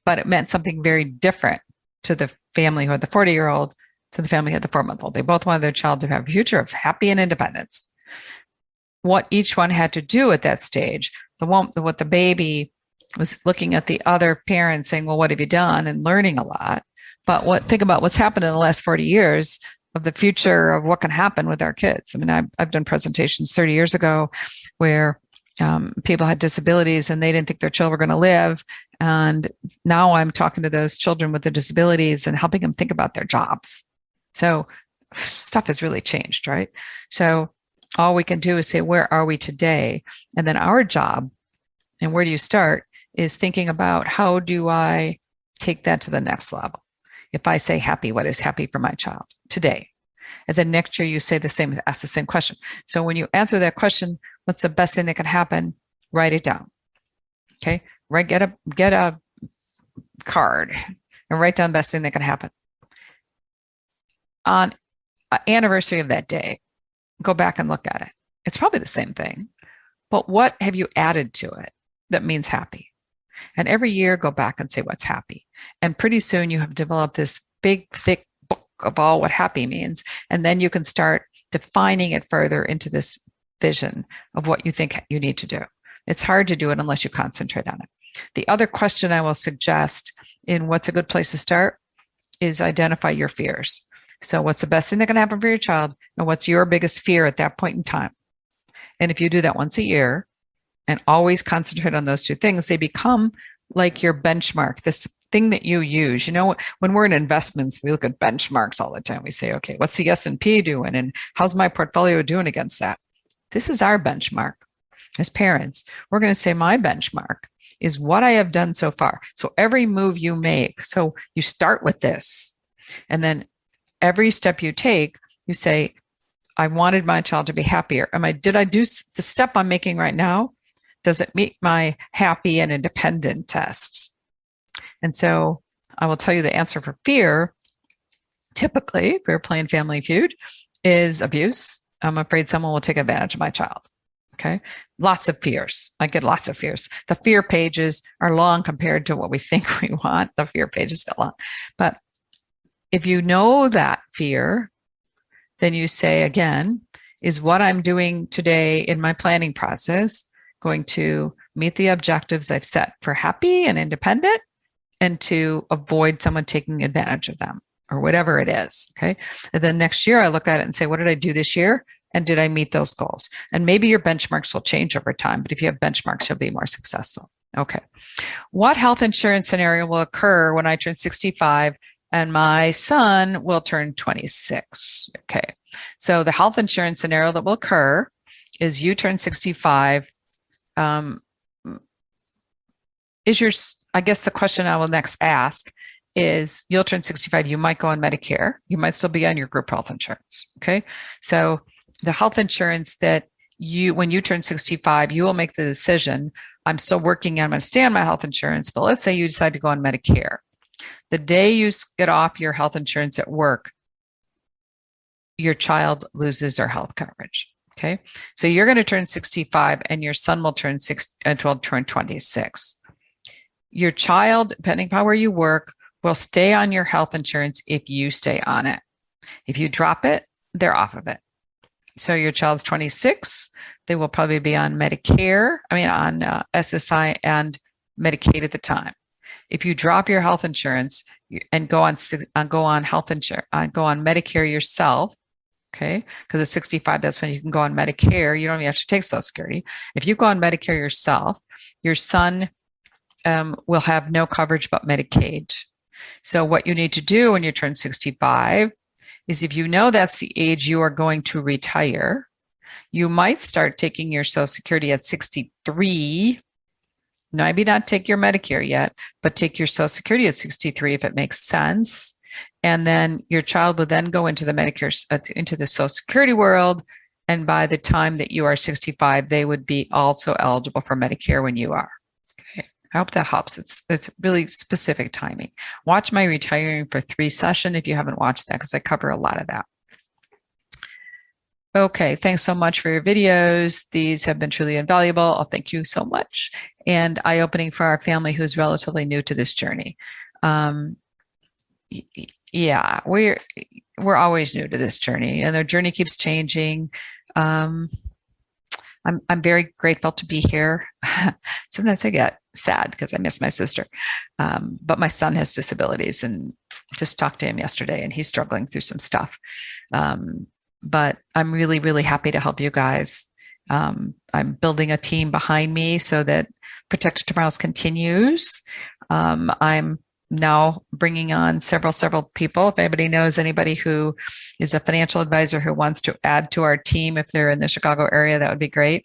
but it meant something very different to the family who had the 40-year-old to the family who had the 4-month-old. They both wanted their child to have a future of happy and independence. What each one had to do at that stage, what the baby was looking at the other parent saying, well, what have you done? And learning a lot. But think about what's happened in the last 40 years of the future of what can happen with our kids. I mean, I've done presentations 30 years ago where people had disabilities and they didn't think their children were going to live. And now I'm talking to those children with the disabilities and helping them think about their jobs. So stuff has really changed, right? So all we can do is say, where are we today? And then our job, and where do you start, is thinking about how do I take that to the next level? If I say happy, what is happy for my child today? And then next year you say ask the same question. So when you answer that question, what's the best thing that can happen? Write it down. Okay. Right. Get a card and write down the best thing that can happen. On anniversary of that day, go back and look at it. It's probably the same thing, but what have you added to it that means happy? And every year go back and say what's happy. And pretty soon you have developed this big, thick book of all what happy means. And then you can start defining it further into this vision of what you think you need to do. It's hard to do it unless you concentrate on it. The other question I will suggest in what's a good place to start is identify your fears. So what's the best thing that can happen for your child, and what's your biggest fear at that point in time? And if you do that once a year and always concentrate on those two things, they become like your benchmark, this thing that you use. You know, when we're in investments, we look at benchmarks all the time. We say, okay, what's the S&P doing? And how's my portfolio doing against that? This is our benchmark. As parents, we're going to say my benchmark is what I have done so far. So every move you make, so you start with this, and then every step you take, you say, I wanted my child to be happier. Did I do the step I'm making right now? Does it meet my happy and independent test? And so I will tell you the answer for fear, typically, if you're playing Family Feud, is abuse. I'm afraid someone will take advantage of my child. Okay. Lots of fears. I get lots of fears. The fear pages are long compared to what we think we want. The fear pages get long. But if you know that fear, then you say, again, is what I'm doing today in my planning process going to meet the objectives I've set for happy and independent, and to avoid someone taking advantage of them, or whatever it is. Okay. And then next year I look at it and say, what did I do this year? And did I meet those goals? And maybe your benchmarks will change over time, but if you have benchmarks, you'll be more successful. Okay. What health insurance scenario will occur when I turn 65 and my son will turn 26? Okay. So the health insurance scenario that will occur is you turn 65. I guess the question I will next ask is, you'll turn 65, you might go on Medicare, you might still be on your group health insurance. Okay. So the health insurance that when you turn 65, you will make the decision. I'm still working. I'm going to stay on my health insurance, but let's say you decide to go on Medicare. The day you get off your health insurance at work, your child loses their health coverage. Okay. So you're going to turn 65 and your son will turn 26. Your child, depending upon where you work, will stay on your health insurance if you stay on it. If you drop it, they're off of it. So your child's 26, they will probably be on Medicare, on SSI and Medicaid at the time. If you drop your health insurance and go on health insurance, go on Medicare yourself, okay? Because at 65, that's when you can go on Medicare. You don't even have to take Social Security. If you go on Medicare yourself, your son will have no coverage but Medicaid. So what you need to do when you turn 65 is, if you know that's the age you are going to retire, you might start taking your Social Security at 63. Maybe not take your Medicare yet, but take your Social Security at 63 if it makes sense. And then your child will then go into the into the Social Security world. And by the time that you are 65, they would be also eligible for Medicare when you are. Okay. I hope that helps. It's really specific timing. Watch my Retiring for 3 session if you haven't watched that, because I cover a lot of that. Okay, thanks so much for your videos. These have been truly invaluable. Oh, thank you so much. And eye-opening for our family who's relatively new to this journey. Yeah, we're always new to this journey, and the journey keeps changing. I'm very grateful to be here. Sometimes I get sad because I miss my sister, but my son has disabilities, and just talked to him yesterday, and he's struggling through some stuff. But I'm really, really happy to help you guys. I'm building a team behind me so that Protect Tomorrow's continues. I'm now bringing on several people. If anybody knows anybody who is a financial advisor who wants to add to our team, if they're in the Chicago area, that would be great.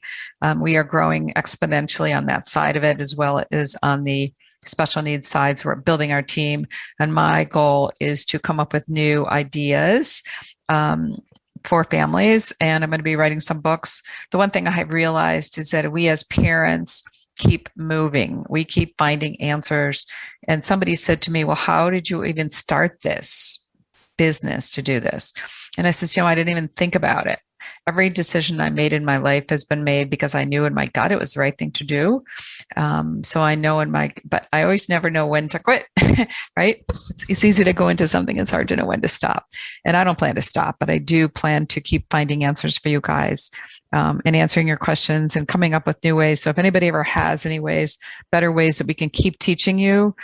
We are growing exponentially on that side of it, as well as on the special needs side. So we're building our team, and my goal is to come up with new ideas for families, and I'm going to be writing some books. The one thing I have realized is that we as parents keep moving. We keep finding answers. And somebody said to me, well, how did you even start this business to do this? And I said, I didn't even think about it. Every decision I made in my life has been made because I knew in my gut it was the right thing to do. So I know but I always never know when to quit, right? It's easy to go into something. It's hard to know when to stop. And I don't plan to stop, but I do plan to keep finding answers for you guys, and answering your questions and coming up with new ways. So if anybody ever has any better ways that we can keep teaching you,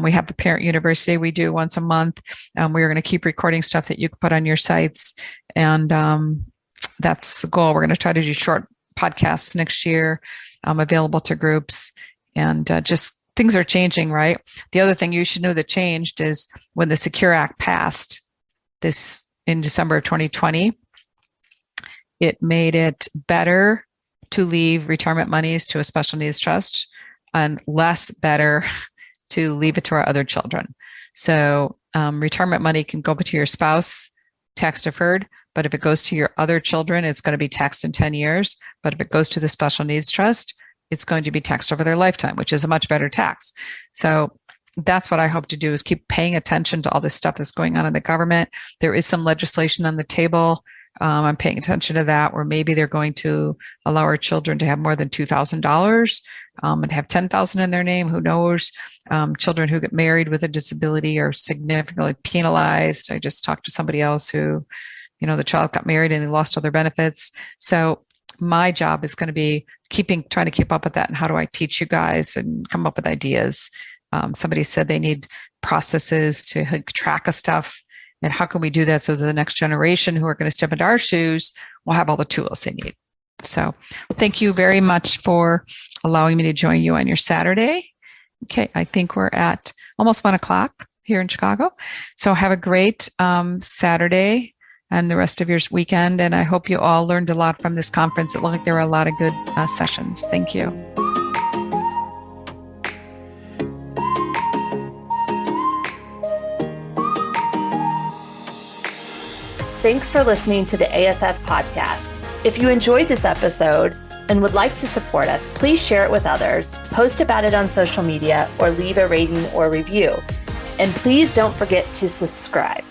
we have the Parent University we do once a month. We're going to keep recording stuff that you can put on your sites. And that's the goal. We're going to try to do short podcasts next year, available to groups. And just things are changing, right? The other thing you should know that changed is when the Secure Act passed this in December of 2020, it made it better to leave retirement monies to a special needs trust and less better to leave it to our other children. So retirement money can go to your spouse, tax deferred, but if it goes to your other children, it's going to be taxed in 10 years. But if it goes to the special needs trust, it's going to be taxed over their lifetime, which is a much better tax. So that's what I hope to do, is keep paying attention to all this stuff that's going on in the government. There is some legislation on the table. I'm paying attention to that, where maybe they're going to allow our children to have more than $2,000 and have $10,000 in their name. Who knows? Children who get married with a disability are significantly penalized. I just talked to somebody else who, the child got married and they lost all their benefits. So my job is going to be trying to keep up with that. And how do I teach you guys and come up with ideas? Somebody said they need processes to track a stuff. And how can we do that so that the next generation who are going to step into our shoes will have all the tools they need? So thank you very much for allowing me to join you on your Saturday. Okay, I think we're at almost 1:00 here in Chicago. So have a great Saturday and the rest of your weekend. And I hope you all learned a lot from this conference. It looked like there were a lot of good sessions. Thank you. Thanks for listening to the ASF podcast. If you enjoyed this episode and would like to support us, please share it with others, post about it on social media, or leave a rating or review. And please don't forget to subscribe.